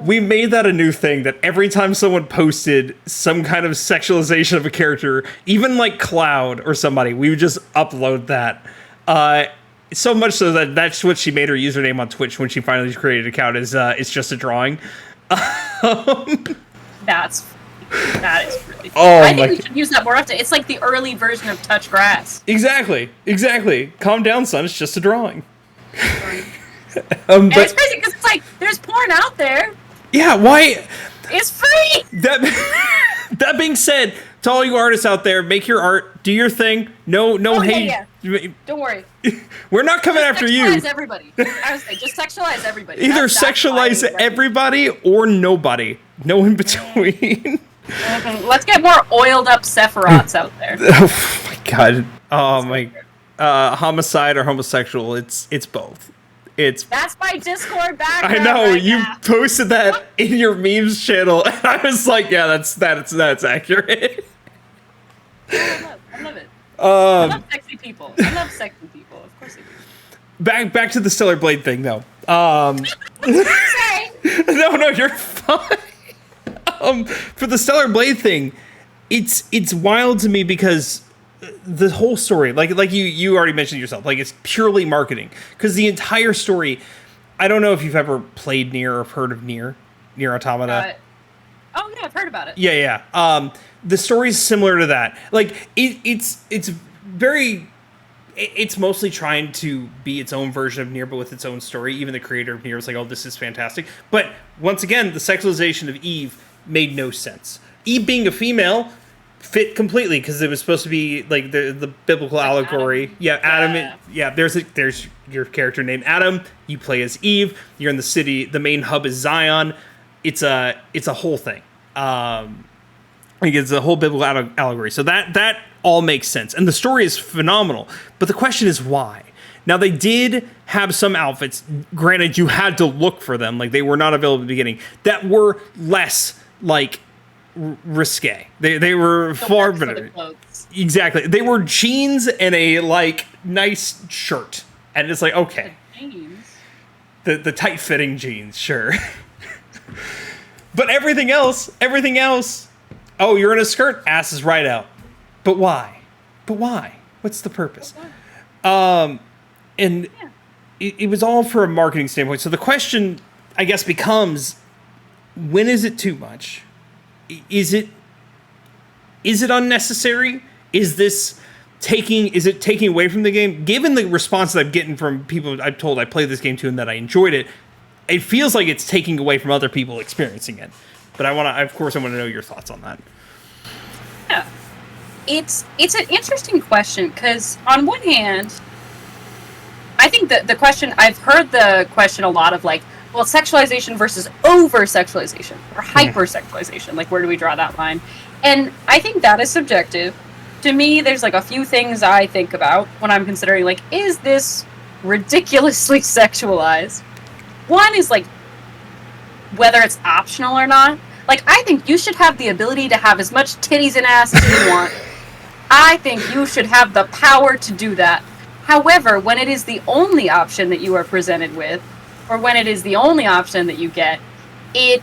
we made that a new thing that every time someone posted some kind of sexualization of a character, even like Cloud or somebody, we would just upload that. So much so that that's what she made her username on Twitch when she finally created an account is it's just a drawing. That is really fun. Oh, I think we should use that more often. It's like the early version of touch grass. Exactly. Calm down, son. It's just a drawing. And it's crazy because it's like there's porn out there. Yeah, why? It's free. That being said, to all you artists out there, make your art, do your thing. No hate. Yeah. Don't worry. We're not coming after you. Sexualize everybody. I was saying, just sexualize everybody. Either sexualize everybody or nobody. No in between. Let's get more oiled up Sephiroths out there. Oh my god. Oh my. Homicide or homosexual. It's both. That's my Discord background. I know right you now. posted that in your memes channel, and I was like, yeah, that's accurate. I love it. I love sexy people. Of course I do. Back to the Stellar Blade thing, though. Sorry. No, you're fine. For the Stellar Blade thing, it's wild to me because the whole story, like you already mentioned yourself, like it's purely marketing. Because the entire story, I don't know if you've ever played Nier or heard of Nier Automata. Oh yeah, I've heard about it. Yeah. The story's similar to that. Like it's mostly trying to be its own version of Nier, but with its own story. Even the creator of Nier was like, "Oh, this is fantastic." But once again, the sexualization of Eve made no sense. Eve being a female fit completely because it was supposed to be like the biblical allegory. Adam. Yeah, Adam. Yeah, there's your character named Adam. You play as Eve. You're in the city. The main hub is Zion. It's a whole thing. Like it's a whole biblical allegory. So that all makes sense, and the story is phenomenal. But the question is why. Now they did have some outfits. Granted, you had to look for them. Like they were not available at the beginning. That were less like risque. They were far better. Exactly. They were jeans and a like nice shirt, and it's like okay, the tight fitting jeans, sure. But everything else. Oh, you're in a skirt. Ass is right out. But why? What's the purpose? And it was all for a marketing standpoint. So the question, I guess, becomes, when is it too much? Is it unnecessary? Is it taking away from the game? Given the response that I'm getting from people I've told I played this game to and that I enjoyed it, it feels like it's taking away from other people experiencing it. But I want to know your thoughts on that. Yeah. It's an interesting question, because on one hand, I think that the question, I've heard the question a lot of like, well, sexualization versus over-sexualization or hyper-sexualization. Like, where do we draw that line? And I think that is subjective. To me, there's like a few things I think about when I'm considering, like, is this ridiculously sexualized? One is like, whether it's optional or not. Like, I think you should have the ability to have as much titties and ass as you want. I think you should have the power to do that. However, when it is the only option that you are presented with, or when it is the only option that you get, it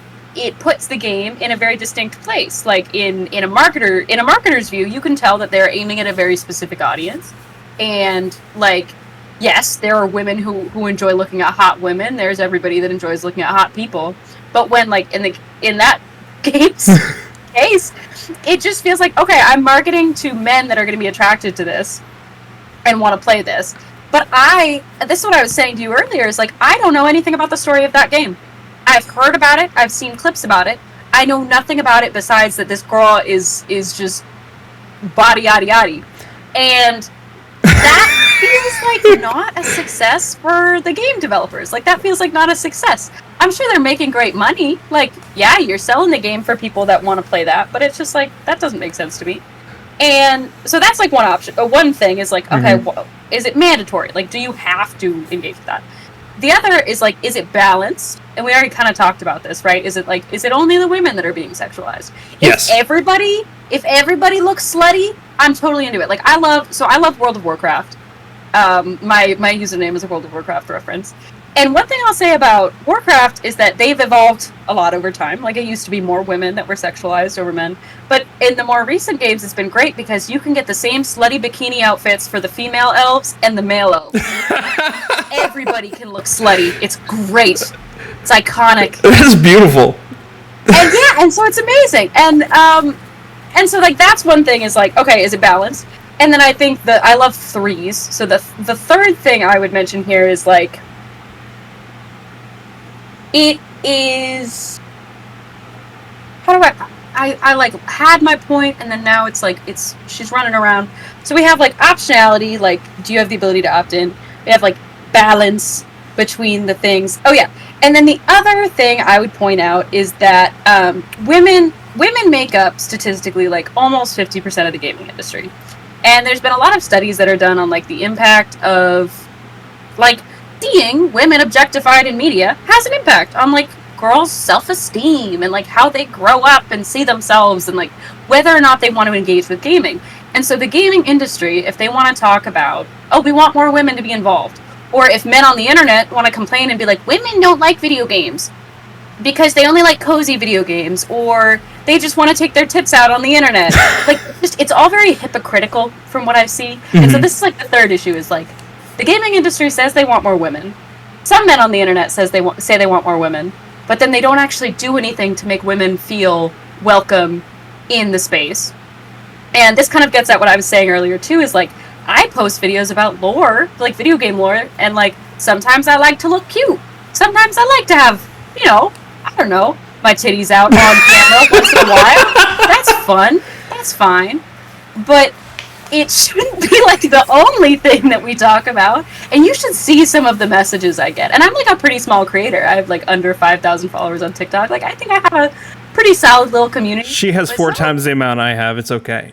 puts the game in a very distinct place. Like in a marketer's view, you can tell that they're aiming at a very specific audience. And like, yes, there are women who enjoy looking at hot women. There's everybody that enjoys looking at hot people. But when like in that game's case, it just feels like, okay, I'm marketing to men that are going to be attracted to this and want to play this. But this is what I was saying to you earlier, is like, I don't know anything about the story of that game. I've heard about it, I've seen clips about it. I know nothing about it besides that this girl is just body yaddy yaddy. And that feels like not a success for the game developers. Like, that feels like not a success. I'm sure they're making great money. Like, yeah, you're selling the game for people that want to play that, but it's just like, that doesn't make sense to me. And so that's like one option. One thing is like, okay, well, is it mandatory? Like, do you have to engage with that? The other is like, is it balanced? And we already kind of talked about this, right? Is it only the women that are being sexualized? Yes. If everybody looks slutty, I'm totally into it. Like, I love World of Warcraft. My username is a World of Warcraft reference. And one thing I'll say about Warcraft is that they've evolved a lot over time. Like, it used to be more women that were sexualized over men. But in the more recent games, it's been great because you can get the same slutty bikini outfits for the female elves and the male elves. Everybody can look slutty. It's great. It's iconic. It is beautiful. And so it's amazing. And so like, that's one thing, is like, okay, is it balanced? And then I think that I love threes. So the third thing I would mention here is like, it is, how do I like had my point, and then now it's like, she's running around. So we have like optionality, like, do you have the ability to opt in? We have like balance between the things. Oh yeah. And then the other thing I would point out is that women make up statistically like almost 50% of the gaming industry. And there's been a lot of studies that are done on like the impact of like seeing women objectified in media has an impact on like girls' self-esteem and like how they grow up and see themselves and like whether or not they want to engage with gaming. And so the gaming industry, if they want to talk about, oh, we want more women to be involved, or if men on the internet want to complain and be like, women don't like video games because they only like cozy video games, or they just want to take their tits out on the internet. Like, it's all very hypocritical from what I see. Mm-hmm. And so this is like the third issue, is like, the gaming industry says they want more women. Some men on the internet say they want more women, but then they don't actually do anything to make women feel welcome in the space. And this kind of gets at what I was saying earlier too, is like, I post videos about lore, like video game lore, and like, sometimes I like to look cute. Sometimes I like to have, I don't know, my titties out on camera once in a while. That's fun. That's fine. But it shouldn't be like the only thing that we talk about. And you should see some of the messages I get. And I'm like a pretty small creator. I have like under 5,000 followers on TikTok. Like, I think I have a pretty solid little community. She has 4 times the amount I have. It's okay.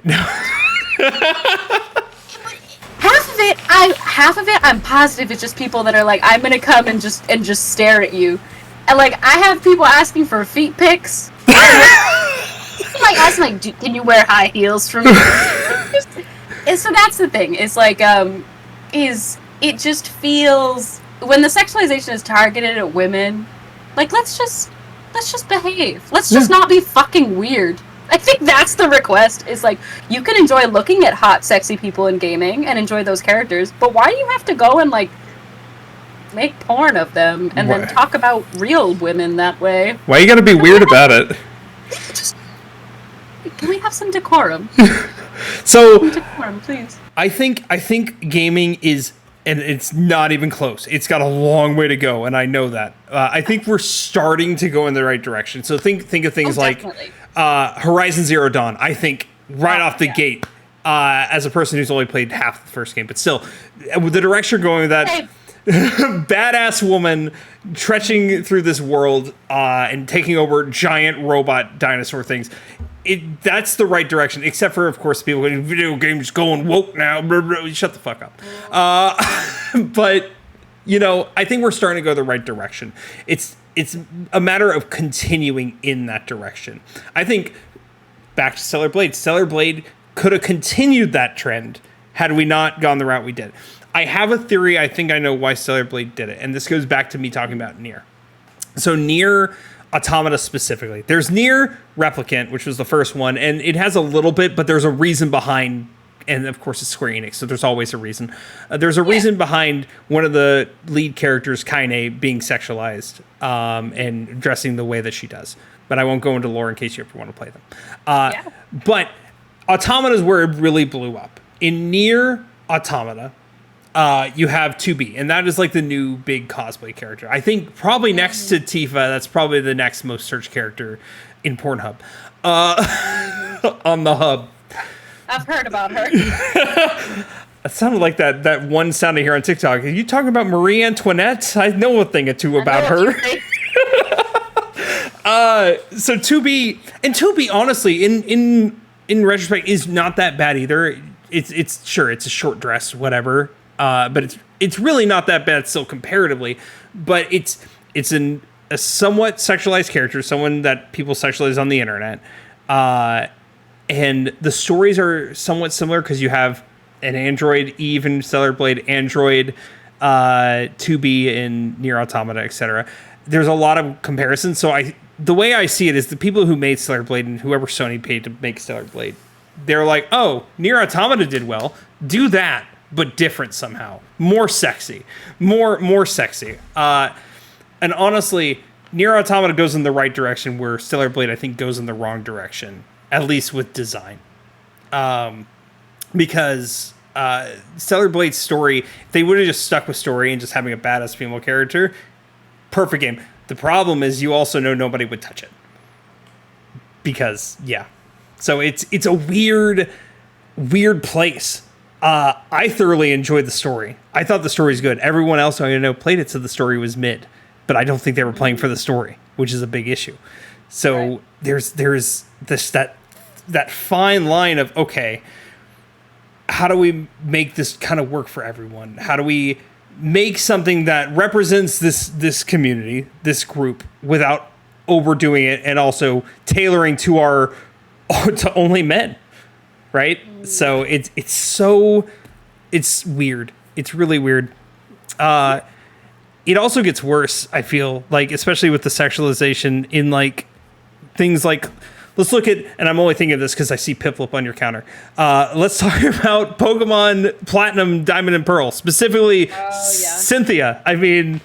Half of it, I'm positive it's just people that are like, I'm gonna come and just stare at you. And like, I have people asking for feet pics. Like, asking like, can you wear high heels for me? And so that's the thing. It's like, it just feels, when the sexualization is targeted at women, like, let's just behave. Let's just not be fucking weird. I think that's the request, is like, you can enjoy looking at hot, sexy people in gaming and enjoy those characters, but why do you have to go and like make porn of them and then What? talk about real women that way. Why you gotta be weird about it? Just, can we have some decorum? So Some decorum, please. I think gaming is, and it's not even close. It's got a long way to go, and I know that. I think we're starting to go in the right direction. So think of things like Definitely. Horizon Zero Dawn. I think right off the yeah. gate, as a person who's only played half the first game, but still, with the direction you're going with that. Hey, Badass woman trekking through this world and taking over giant robot dinosaur things. That's the right direction, except for, of course, people going, video games going woke now. Blah, blah. Shut the fuck up. But, I think we're starting to go the right direction. It's a matter of continuing in that direction. I think, back to Stellar Blade. Stellar Blade could have continued that trend had we not gone the route we did. I have a theory. I think I know why Stellar Blade did it. And this goes back to me talking about Nier. So Nier Automata specifically. There's Nier Replicant, which was the first one. And it has a little bit, but there's a reason behind. And of course, it's Square Enix, so there's always a reason. There's a reason behind one of the lead characters, Kaine, being sexualized and dressing the way that she does. But I won't go into lore in case you ever want to play them. But Automata is where it really blew up. In Nier Automata, you have 2B, and that is like the new big cosplay character. I think probably next to Tifa, that's probably the next most searched character in Pornhub. On the hub. I've heard about her. It sounded like that one sound I hear on TikTok. Are you talking about Marie Antoinette? I know a thing or two about her. So 2B, and 2B, honestly, in retrospect, is not that bad either. It's sure, it's a short dress, whatever. But it's really not that bad still comparatively. But it's a somewhat sexualized character, someone that people sexualize on the internet. And the stories are somewhat similar because you have an android Eve in Stellar Blade, android 2B in Nier Automata, etc. There's a lot of comparisons. So the way I see it is the people who made Stellar Blade and whoever Sony paid to make Stellar Blade, they're like, oh, Nier Automata did well. Do that, but different somehow. More sexy. More sexy. And honestly, Nier Automata goes in the right direction where Stellar Blade, I think, goes in the wrong direction. At least with design. Because Stellar Blade's story, if they would have just stuck with story and just having a badass female character, perfect game. The problem is you also know nobody would touch it. Because, yeah. So it's a weird place. I thoroughly enjoyed the story. I thought the story was good. Everyone else I know played it, said the story was mid. But I don't think they were playing for the story, which is a big issue. So there's this that fine line of, okay, how do we make this kind of work for everyone? How do we make something that represents this community, this group, without overdoing it and also tailoring to only men, right? So it's weird. It's really weird. It also gets worse, I feel, like, especially with the sexualization in like things like, let's look at, and I'm only thinking of this because I see Piplup on your counter. Let's talk about Pokemon Platinum, Diamond, and Pearl. Specifically, Cynthia. I mean,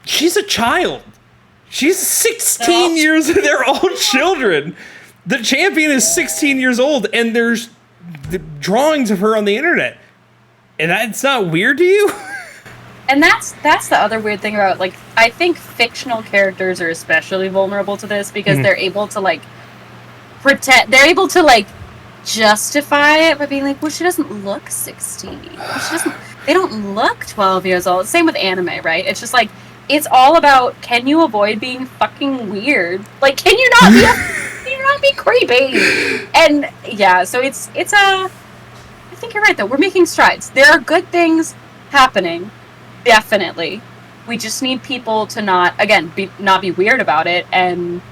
she's a child. She's 16 years, they're all children. The champion is 16 years old, and there's the drawings of her on the internet. And that's not weird to you? And that's the other weird thing about, like, I think fictional characters are especially vulnerable to this because they're able to, like, justify it by being like, well, she doesn't look 16. They don't look 12 years old. Same with anime, right? It's just like, it's all about, can you avoid being fucking weird? Like, can you not be creepy? And yeah, so it's I think you're right though. We're making strides. There are good things happening. Definitely. We just need people to not be weird about it and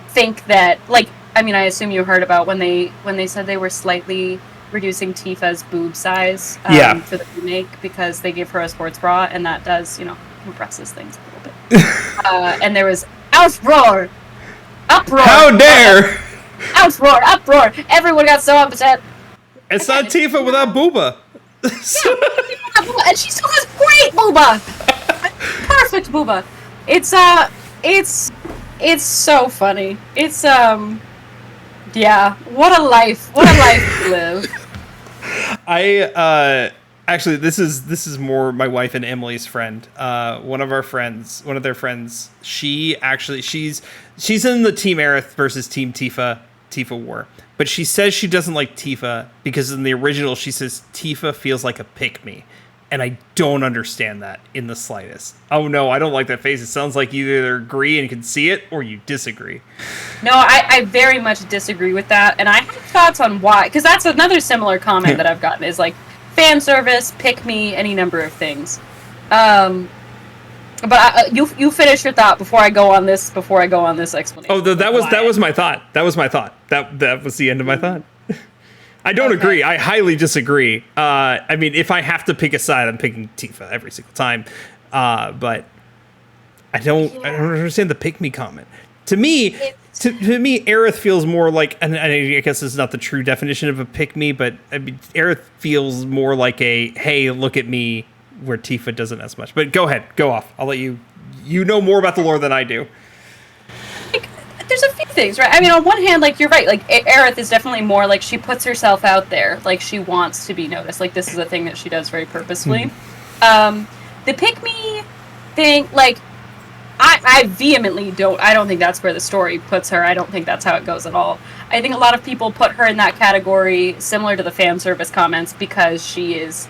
think that, like, I mean, I assume you heard about when they said they were slightly reducing Tifa's boob size for the remake because they gave her a sports bra, and that does, compresses things a little bit. And there was uproar. How dare! Uproar! Everyone got so upset. It's not Tifa without booba. And she still has great booba. Perfect, Booba. It's it's so funny. It's yeah. What a life! What a life to live. I actually this is more my wife and Emily's friend. One of their friends. She's in the Team Aerith versus Team Tifa war. But she says she doesn't like Tifa because in the original she says Tifa feels like a pick me. And I don't understand that in the slightest. Oh no, I don't like that face. It sounds like you either agree and can see it or you disagree. No, I very much disagree with that, and I have thoughts on why. Because that's another similar comment that I've gotten is like fan service, pick me, any number of things. But you finish your thought before I go on this. Before I go on this explanation. Oh, that was my thought. That was my thought. That was the end of my thought. I don't agree. I highly disagree. I mean, if I have to pick a side, I'm picking Tifa every single time. But I don't understand the pick me comment. To me, Aerith feels more like, and I guess this is not the true definition of a pick me, but I mean, Aerith feels more like a hey, look at me, where Tifa doesn't as much. But go ahead, go off. I'll let you. You know more about the lore than I do. There's a few things, right? I mean, on one hand, like, you're right, like, Aerith is definitely more, like, she puts herself out there, like, she wants to be noticed, like, this is a thing that she does very purposefully. The pick-me thing, like, I vehemently I don't think that's where the story puts her. I don't think that's how it goes at all. I think a lot of people put her in that category, similar to the fan service comments, because she has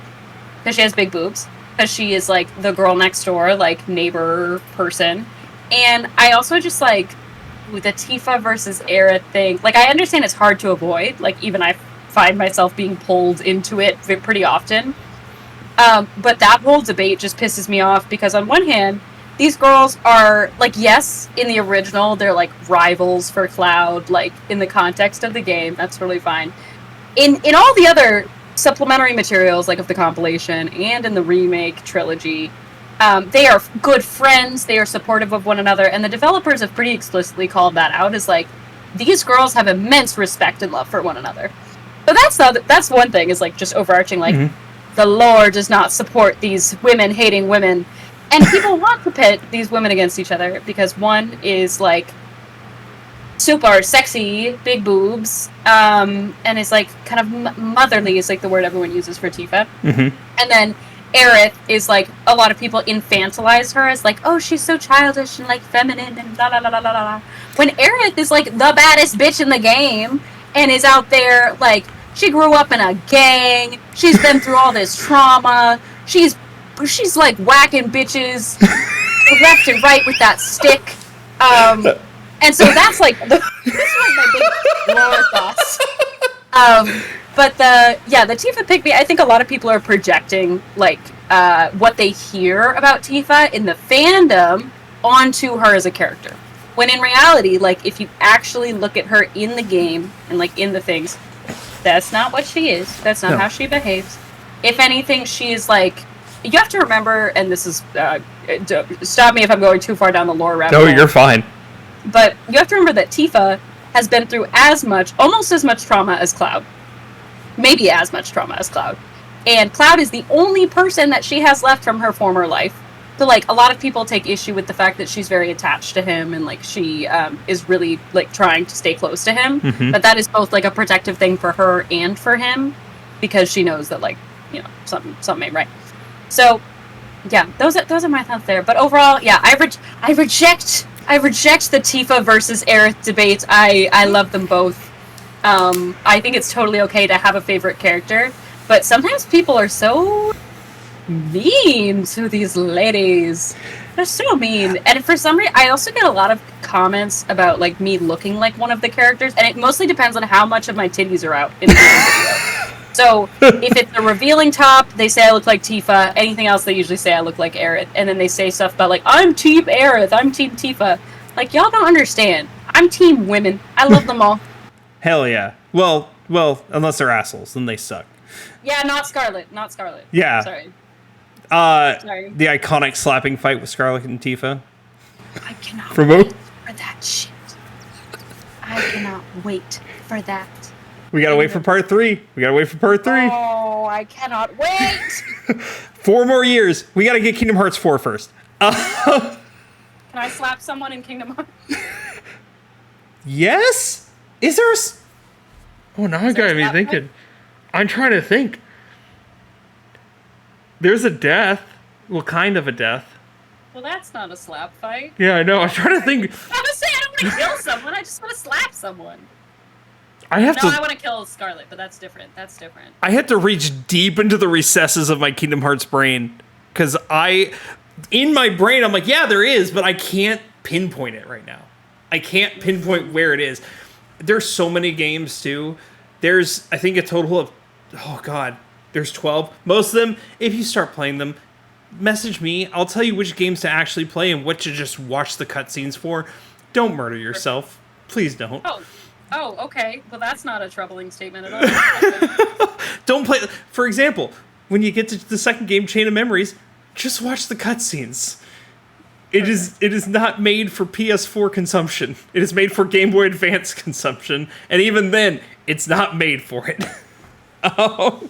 big boobs, because she is, like, the girl next door, like, neighbor person, and I also just, like, with the Tifa versus Aerith thing, like, I understand it's hard to avoid. Like, even I find myself being pulled into it pretty often. But that whole debate just pisses me off because on one hand, these girls are, like, yes, in the original, they're, like, rivals for Cloud, like, in the context of the game. That's totally fine. In all the other supplementary materials, like, of the compilation and in the remake trilogy, they are good friends, they are supportive of one another, and the developers have pretty explicitly called that out as, like, these girls have immense respect and love for one another. So that's one thing, is, like, just overarching, like, the lore does not support these women hating women, and people want to pit these women against each other, because one is, like, super sexy, big boobs, and is, like, kind of motherly is, like, the word everyone uses for Tifa. And then Aerith is, like, a lot of people infantilize her as, like, oh, she's so childish and, like, feminine and la la la la la la. When Aerith is, like, the baddest bitch in the game and is out there, like, she grew up in a gang, she's been through all this trauma, she's like, whacking bitches left and right with that stick. And so that's, like, this is, like, my big lore thoughts. But the Tifa pick me, I think a lot of people are projecting, like, what they hear about Tifa in the fandom onto her as a character. When in reality, like, if you actually look at her in the game and, like, in the things, that's not what she is. That's not how she behaves. If anything, she is, like, you have to remember, and this is, stop me if I'm going too far down the lore rabbit hole. No, you're fine. But you have to remember that Tifa has been through almost as much trauma as Cloud. Maybe as much trauma as Cloud. And Cloud is the only person that she has left from her former life. So, like, a lot of people take issue with the fact that she's very attached to him and, like, she is really, like, trying to stay close to him. But that is both, like, a protective thing for her and for him, because she knows that, like, you know, something ain't right. So, yeah, those are my thoughts there. But overall, yeah, I reject the Tifa versus Aerith debates. I love them both. I think it's totally okay to have a favorite character, but sometimes people are so mean to these ladies. They're so mean. And for some reason, I also get a lot of comments about, like, me looking like one of the characters, and it mostly depends on how much of my titties are out in the video. So, if it's a revealing top, they say I look like Tifa. Anything else, they usually say I look like Aerith. And then they say stuff about, like, I'm Team Aerith, I'm Team Tifa. Like, y'all don't understand. I'm Team Women. I love them all. Hell yeah. Well, unless they're assholes, then they suck. Yeah, not Scarlet. Yeah. Sorry. The iconic slapping fight with Scarlet and Tifa. I cannot Promote? wait for that shit. I cannot wait for that. We gotta wait for part 3. Oh, I cannot wait. 4 more years. We gotta get Kingdom Hearts 4 first. Can I slap someone in Kingdom Hearts? Yes? Is there Oh, now I gotta be thinking. I'm trying to think. There's a death. Well, kind of a death. Well, that's not a slap fight. Yeah, I know. I'm trying to think. I was saying I don't want to kill someone. I just want to slap someone. I want to kill Scarlet, but that's different. I had to reach deep into the recesses of my Kingdom Hearts brain because in my brain, I'm like, yeah, there is, but I can't pinpoint it right now. I can't pinpoint where it is. There's so many games too. There's, I think, a total of, there's 12. Most of them, if you start playing them, message me. I'll tell you which games to actually play and what to just watch the cutscenes for. Don't murder yourself. Please don't. Oh, okay. Well, that's not a troubling statement at all. Don't play. For example, when you get to the second game, Chain of Memories, just watch the cutscenes. It is not made for PS4 consumption. It is made for Game Boy Advance consumption, and even then, it's not made for it. Oh.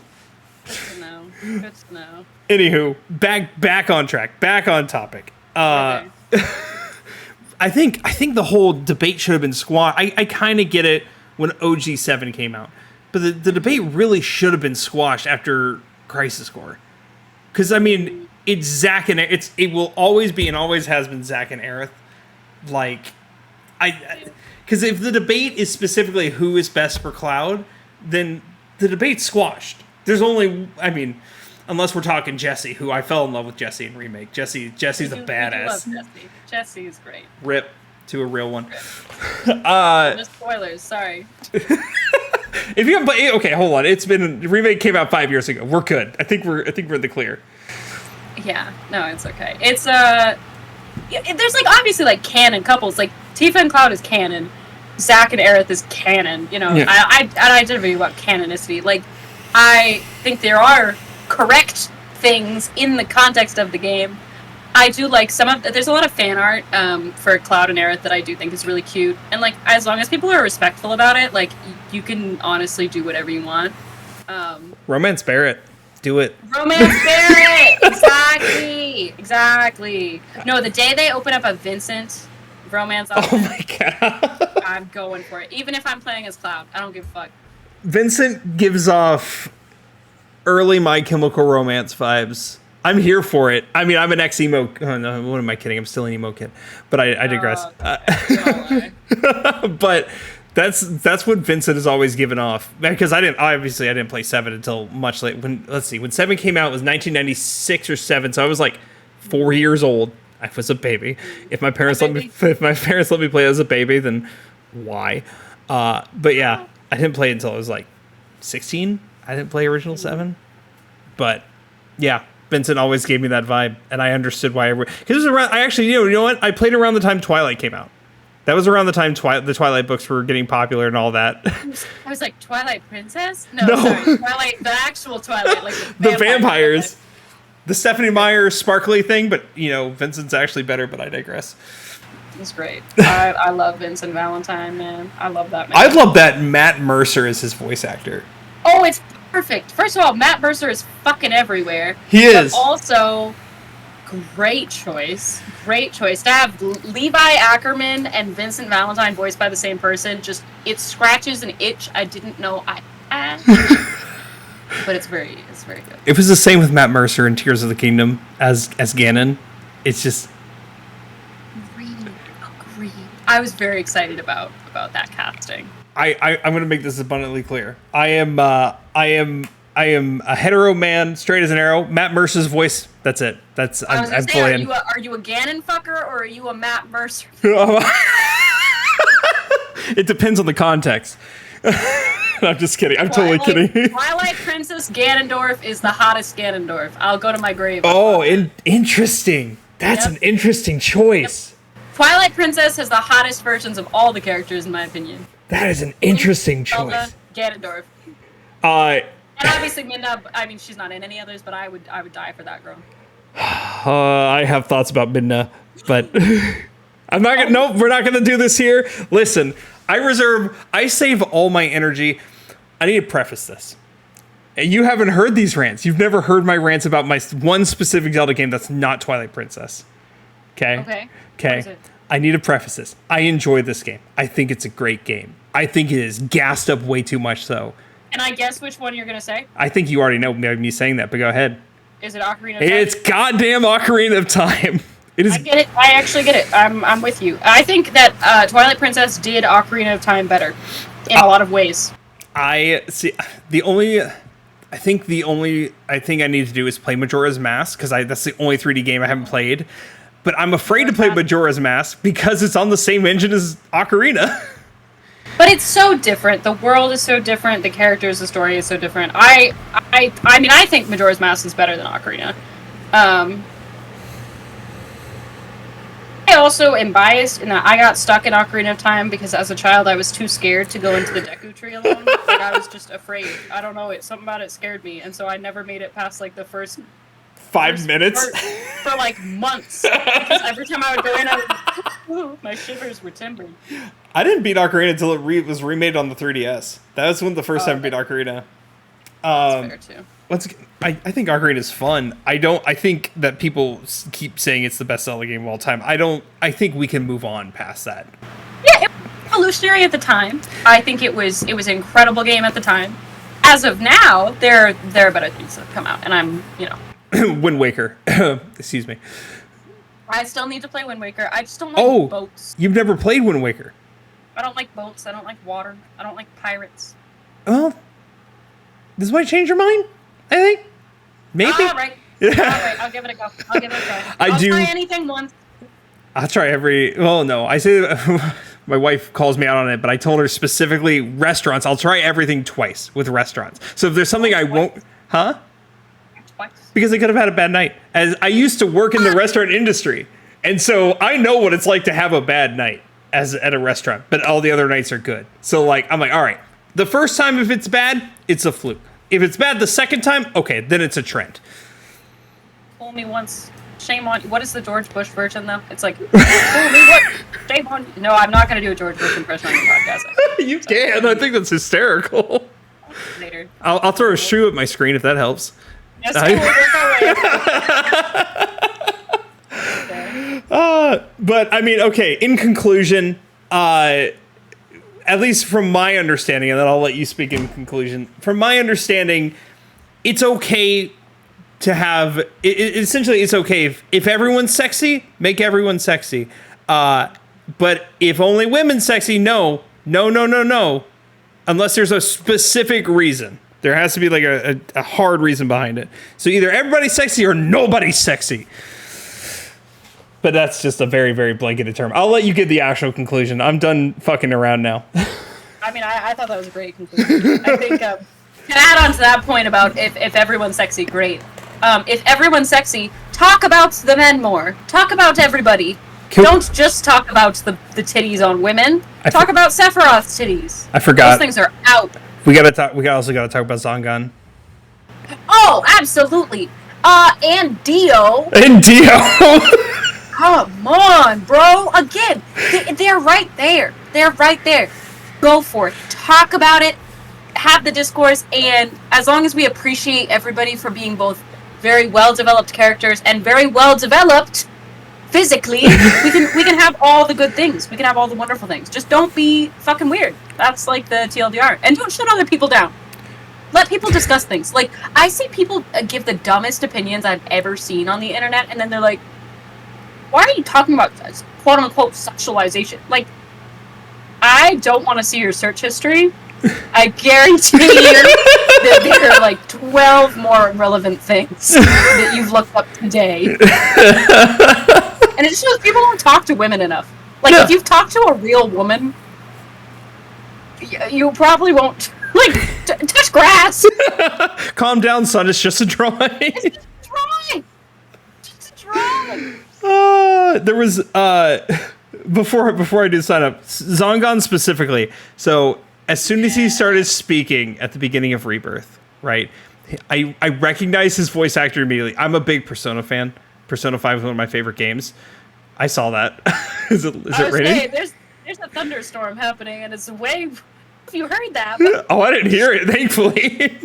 Good to know. Good to know. Anywho, back on track, back on topic. Okay. I think the whole debate should have been squashed. I kind of get it when OG7 came out, but the debate really should have been squashed after Crisis Core, because I mean it's Zack and it will always be and always has been Zack and Aerith. Like because if the debate is specifically who is best for Cloud, then the debate's squashed. There's only unless we're talking Jessie, who I fell in love with Jessie in Remake. Jesse's a badass. We love Jessie. Jessie is great. Rip to a real one. No spoilers, sorry. If you haven't played, okay, hold on. Remake came out 5 years ago. We're good. I think we're in the clear. Yeah, no, it's okay. It's there's like obviously like canon couples. Like Tifa and Cloud is canon. Zack and Aerith is canon. You know, Yeah. I did a video about canonicity. Like, I think there are correct things in the context of the game. I do like there's a lot of fan art for Cloud and Aerith that I do think is really cute. And like, as long as people are respectful about it, like, you can honestly do whatever you want. Romance Barrett. Do it. Romance Barrett! Exactly. No, the day they open up a Vincent romance Oh my god. I'm going for it. Even if I'm playing as Cloud, I don't give a fuck. Vincent gives off early My Chemical Romance vibes. I'm here for it. I mean, I'm an ex-emo. Oh no, what am I kidding? I'm still an emo kid. But I digress. But that's what Vincent has always given off. Because I didn't play 7 until much late. When 7 came out, it was 1996 or 7, so I was like 4 years old. I was a baby. If my parents let me play as a baby, then why? But yeah, I didn't play it until I was like 16. I didn't play original 7. But yeah, Vincent always gave me that vibe, and I understood why. Because it was around. I actually, you know what? I played around the time Twilight came out. That was around the time the Twilight books were getting popular and all that. I was like, Twilight Princess? No. Sorry, Twilight, the actual Twilight, like the vampires. The Stephanie Meyer sparkly thing, but Vincent's actually better. But I digress. It's great. I love Vincent Valentine, man. I love that man. I love that Matt Mercer is his voice actor. Oh, it's perfect. First of all, Matt Mercer is fucking everywhere. He is. But also, great choice. Great choice. To have Levi Ackerman and Vincent Valentine voiced by the same person, just, it scratches an itch I didn't know I had. But it's very good. It was the same with Matt Mercer in Tears of the Kingdom as Ganon. It's just... Agreed. I was very excited about that casting. I'm going to make this abundantly clear. I am a hetero man, straight as an arrow. Matt Mercer's voice. That's it. I'm fully in. Are you a Ganon fucker or are you a Matt Mercer? It depends on the context. I'm just kidding. I'm totally kidding. Twilight Princess Ganondorf is the hottest Ganondorf. I'll go to my grave. Oh, interesting. That's an interesting choice. Yep. Twilight Princess has the hottest versions of all the characters, in my opinion. That is an interesting choice. Zelda, Ganondorf. And obviously Midna, I mean, she's not in any others, but I would die for that girl. I have thoughts about Midna, but I'm not gonna. Nope, we're not gonna do this here. Listen, I save all my energy. I need to preface this. You haven't heard these rants. You've never heard my rants about my one specific Zelda game that's not Twilight Princess. Okay. Okay. What Okay. is it? I need to preface this. I enjoy this game. I think it's a great game. I think it is gassed up way too much, though. Can I guess which one you're gonna say? I think you already know me saying that, but go ahead. Is it Ocarina of Time? It's goddamn Ocarina of Time. It is. I get it. I actually get it. I'm with you. I think that Twilight Princess did Ocarina of Time better in a lot of ways. I see. The only thing I need to do is play Majora's Mask because that's the only 3D game I haven't played. But I'm afraid to play Majora's Mask because it's on the same engine as Ocarina. But it's so different. The world is so different. The characters, the story is so different. I mean, I think Majora's Mask is better than Ocarina. I also am biased in that I got stuck in Ocarina of Time because as a child I was too scared to go into the Deku Tree alone. Like, I was just afraid. I don't know. Something about it scared me, and so I never made it past like the first 5 minutes for like months. Because every time I would go in, my shivers were timbered. I didn't beat Ocarina until it was remade on the 3DS. That was when the first time I beat Ocarina. That's fair too. I think Ocarina is fun. I think that people keep saying it's the best Zelda game of all time. I think we can move on past that. Yeah, it was revolutionary at the time. I think it was an incredible game at the time. As of now, there are better things that have come out, and I'm, Wind Waker. Excuse me. I still need to play Wind Waker. I just don't like boats. You've never played Wind Waker? I don't like boats. I don't like water. I don't like pirates. Well, this might change your mind, I think. Maybe. All right. I'll give it a go. I'll try anything once. I'll try no, I say my wife calls me out on it, but I told her specifically restaurants. I'll try everything twice with restaurants. So if there's something I won't, huh? Twice. Because I could have had a bad night. As I used to work in the restaurant industry, and so I know what it's like to have a bad night at a restaurant, but all the other nights are good. So I'm like, all right, the first time if it's bad, it's a fluke. If it's bad the second time, okay, then it's a trend. Fool me once. Shame on you. What is the George Bush version though? It's like, fool me once. Shame on you. No, I'm not going to do a George Bush impression on your podcast. You can. I think that's hysterical. Later. I'll throw a shoe at my screen if that helps. Yes, But I mean, okay. In conclusion, at least from my understanding, and then I'll let you speak in conclusion. From my understanding, it's okay to have. Essentially, it's okay if everyone's sexy, make everyone sexy. But if only women's sexy, no. Unless there's a specific reason. There has to be like a hard reason behind it. So either everybody's sexy or nobody's sexy. But that's just a very, very blanketed term. I'll let you get the actual conclusion. I'm done fucking around now. I mean, I thought that was a great conclusion. I think to add on to that point about if everyone's sexy, great. If everyone's sexy, talk about the men more. Talk about everybody. Don't just talk about the titties on women. Talk about Sephiroth's titties. I forgot. Those things are out. We also gotta talk about Zangan. Oh, absolutely. And Dio. And Dio. Come on, bro. Again, they're right there. They're right there. Go for it. Talk about it. Have the discourse. And as long as we appreciate everybody for being both very well-developed characters and very well-developed physically, we can have all the good things. We can have all the wonderful things. Just don't be fucking weird. That's like the TLDR. And don't shut other people down. Let people discuss things. Like, I see people give the dumbest opinions I've ever seen on the internet, and then they're like, why are you talking about quote-unquote sexualization? Like, I don't want to see your search history. I guarantee you that there are like 12 more relevant things that you've looked up today. And it just shows people don't talk to women enough. Like, if you've talked to a real woman, you probably won't, like, touch grass. Calm down, son. It's just a drawing. It's just a drawing. Just a drawing. There was, before I did sign up, Zangan specifically. So, as soon as he started speaking at the beginning of Rebirth, right, I recognized his voice actor immediately. I'm a big Persona fan. Persona 5 is one of my favorite games. I saw that. Is it raining? Saying, there's a thunderstorm happening, and it's way... If you heard that... Oh, I didn't hear it, thankfully.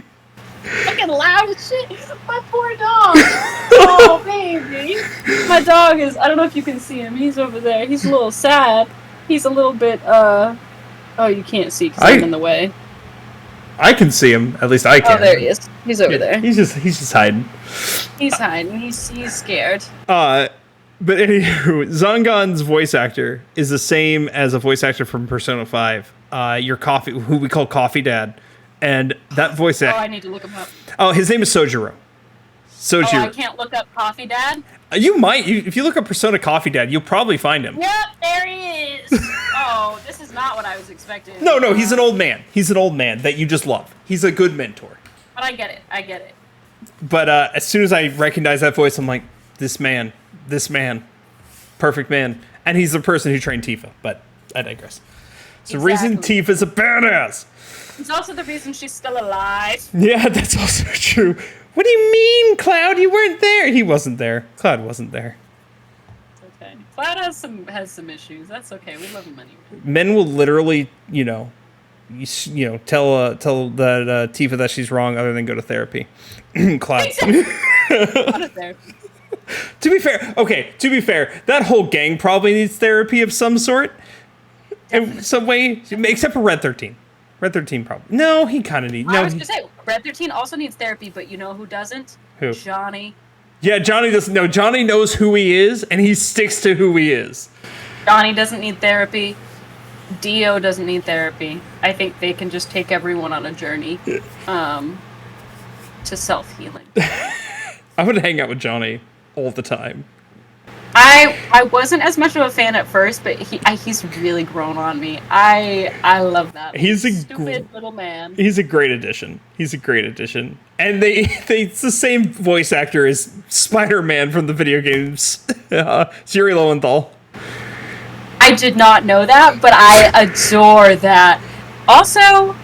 Fucking loud as shit. My poor dog. Oh, baby. My dog is, I don't know if you can see him. He's over there. He's a little sad. He's a little bit, oh, you can't see because I'm in the way. I can see him. At least I can. Oh, there he is. He's over there. He's just hiding. He's hiding. He's scared. But anywho, Zangan's voice actor is the same as a voice actor from Persona 5. Who we call Coffee Dad. And that voice actor... Oh, I need to look him up. Oh, his name is Sojiro. Oh, I can't look up Coffee Dad? You might. If you look up Persona Coffee Dad, you'll probably find him. Yep, there he is. Oh, this is not what I was expecting. No, he's an old man. He's an old man that you just love. He's a good mentor. But I get it. But as soon as I recognize that voice, I'm like, this man, perfect man. And he's the person who trained Tifa, but I digress. It's the reason Tifa's a badass. It's also the reason she's still alive. Yeah, that's also true. What do you mean, Cloud? You weren't there. He wasn't there. Cloud wasn't there. It's okay. Cloud has some issues. That's okay. We love him anyway. Men will literally, tell that Tifa that she's wrong, other than go to therapy. Cloud. Go to therapy. To be fair, that whole gang probably needs therapy of some sort, in some way, except for Red 13. Red 13 probably. No, he kind of needs. No, I was gonna say Red 13 also needs therapy, but you know who doesn't? Who? Johnny. Yeah, Johnny doesn't. No, Johnny knows who he is, and he sticks to who he is. Johnny doesn't need therapy. Dio doesn't need therapy. I think they can just take everyone on a journey, to self-healing. I would hang out with Johnny all the time. I wasn't as much of a fan at first, but he's really grown on me. I love that. He's a stupid little man. He's a great addition. And it's the same voice actor as Spider-Man from the video games, Yuri Lowenthal. I did not know that, but I adore that. Also,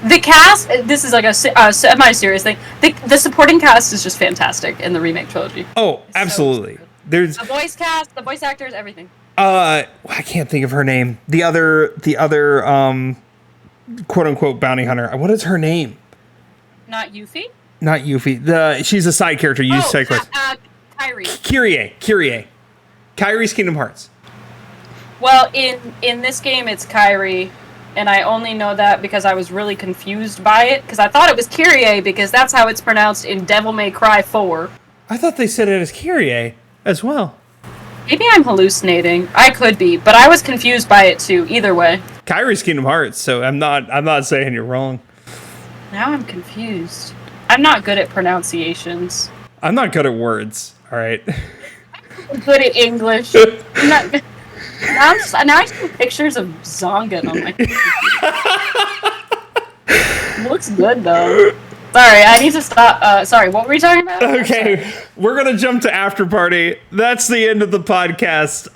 the cast, this is like a semi-serious thing, the supporting cast is just fantastic in the remake trilogy. Oh, absolutely. So There's the voice cast, the voice actors, everything. I can't think of her name. The other quote unquote bounty hunter. What is her name? Not Yuffie? Not Yuffie. She's a side character. Kyrie. Kyrie. Kyrie's Kingdom Hearts. Well, in this game it's Kyrie, and I only know that because I was really confused by it, because I thought it was Kyrie because that's how it's pronounced in Devil May Cry 4. I thought they said it as Kyrie as well. Maybe I'm hallucinating. I could be, but I was confused by it too. Either way. Kyrie's Kingdom Hearts, so I'm not saying you're wrong. Now I'm confused. I'm not good at pronunciations. I'm not good at words. All right. I'm good at English. I'm not good. Now I see pictures of Zongan on my computer. Looks good though. Sorry, I need to stop. Sorry, what were we talking about? Okay, we're gonna jump to After Party. That's the end of the podcast.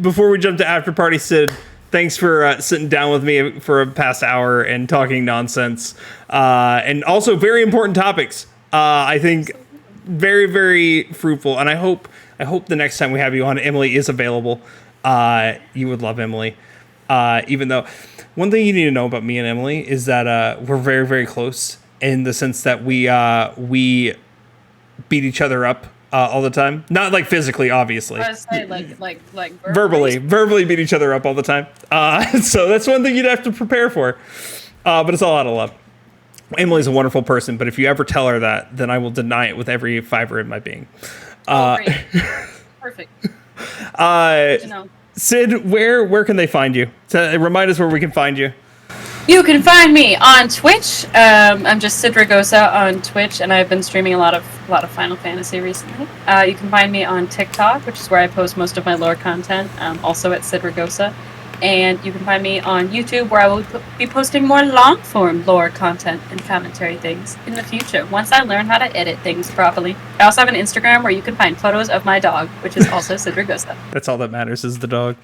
Before we jump to After Party, Sid, thanks for sitting down with me for a past hour and talking nonsense. And also very important topics. I think very, very fruitful. And I hope the next time we have you on, Emily is available. You would love Emily. Even though one thing you need to know about me and Emily is that we're very, very close in the sense that we beat each other up all the time. Not like physically, obviously. I was saying, like verbally beat each other up all the time. So that's one thing you'd have to prepare for. But it's all out of love. Emily's a wonderful person, but if you ever tell her that, then I will deny it with every fiber in my being. Great. Perfect. Sid, where can they find you? Remind us where we can find you. You can find me on Twitch. I'm just Sid Ragosa on Twitch, and I've been streaming a lot of Final Fantasy recently. You can find me on TikTok, which is where I post most of my lore content, also at Sid Ragosa. And you can find me on YouTube, where I will be posting more long-form lore content and commentary things in the future, once I learn how to edit things properly. I also have an Instagram where you can find photos of my dog, which is also Sid Ragosa. That's all that matters is the dog.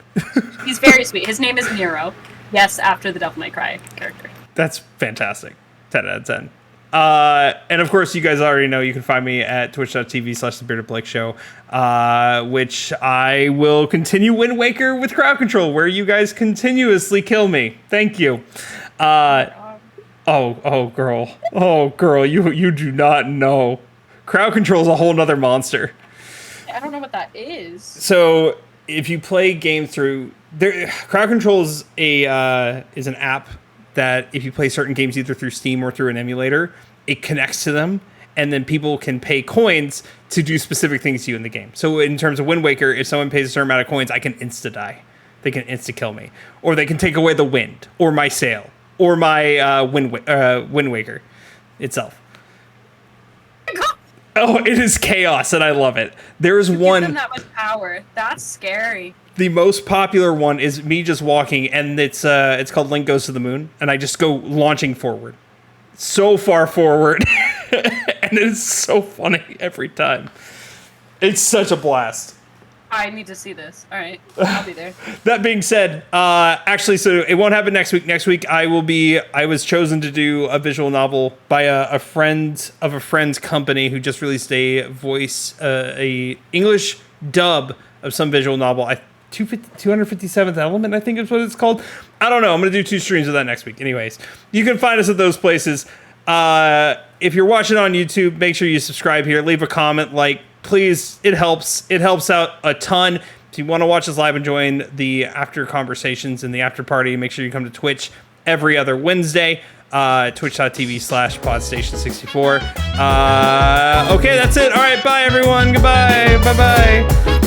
He's very sweet. His name is Nero. Yes, after the Devil May Cry character. That's fantastic. 10 out of 10. And of course, you guys already know you can find me at twitch.tv/thebeardedblake show, which I will continue Wind Waker with crowd control, where you guys continuously kill me. Thank you. Oh, girl, you do not know. Crowd control is a whole nother monster. I don't know what that is. So if you play games through there, crowd control is an app that if you play certain games either through Steam or through an emulator, it connects to them, and then people can pay coins to do specific things to you in the game. So in terms of Wind Waker, if someone pays a certain amount of coins, I can insta die. They can insta kill me, or they can take away the wind, or my sail, or my Wind Waker itself. Oh, it is chaos, and I love it. There's Give one. them that much power. That's scary. The most popular one is me just walking, and it's called Link Goes to the Moon, and I just go launching forward, so far forward, and it's so funny every time. It's such a blast. I need to see this. All right, I'll be there. That being said, actually, so it won't happen next week. Next week, I was chosen to do a visual novel by a friend of a friend's company who just released a English dub of some visual novel. 257th Element, I think is what it's called. I don't know. I'm going to do 2 streams of that next week. Anyways, you can find us at those places. If you're watching on YouTube, make sure you subscribe here. Leave a comment, please. It helps. It helps out a ton. If you want to watch us live and join the after conversations and the after party, make sure you come to Twitch every other Wednesday. Twitch.tv/Podstation64. Okay, that's it. All right, bye everyone. Goodbye. Bye-bye.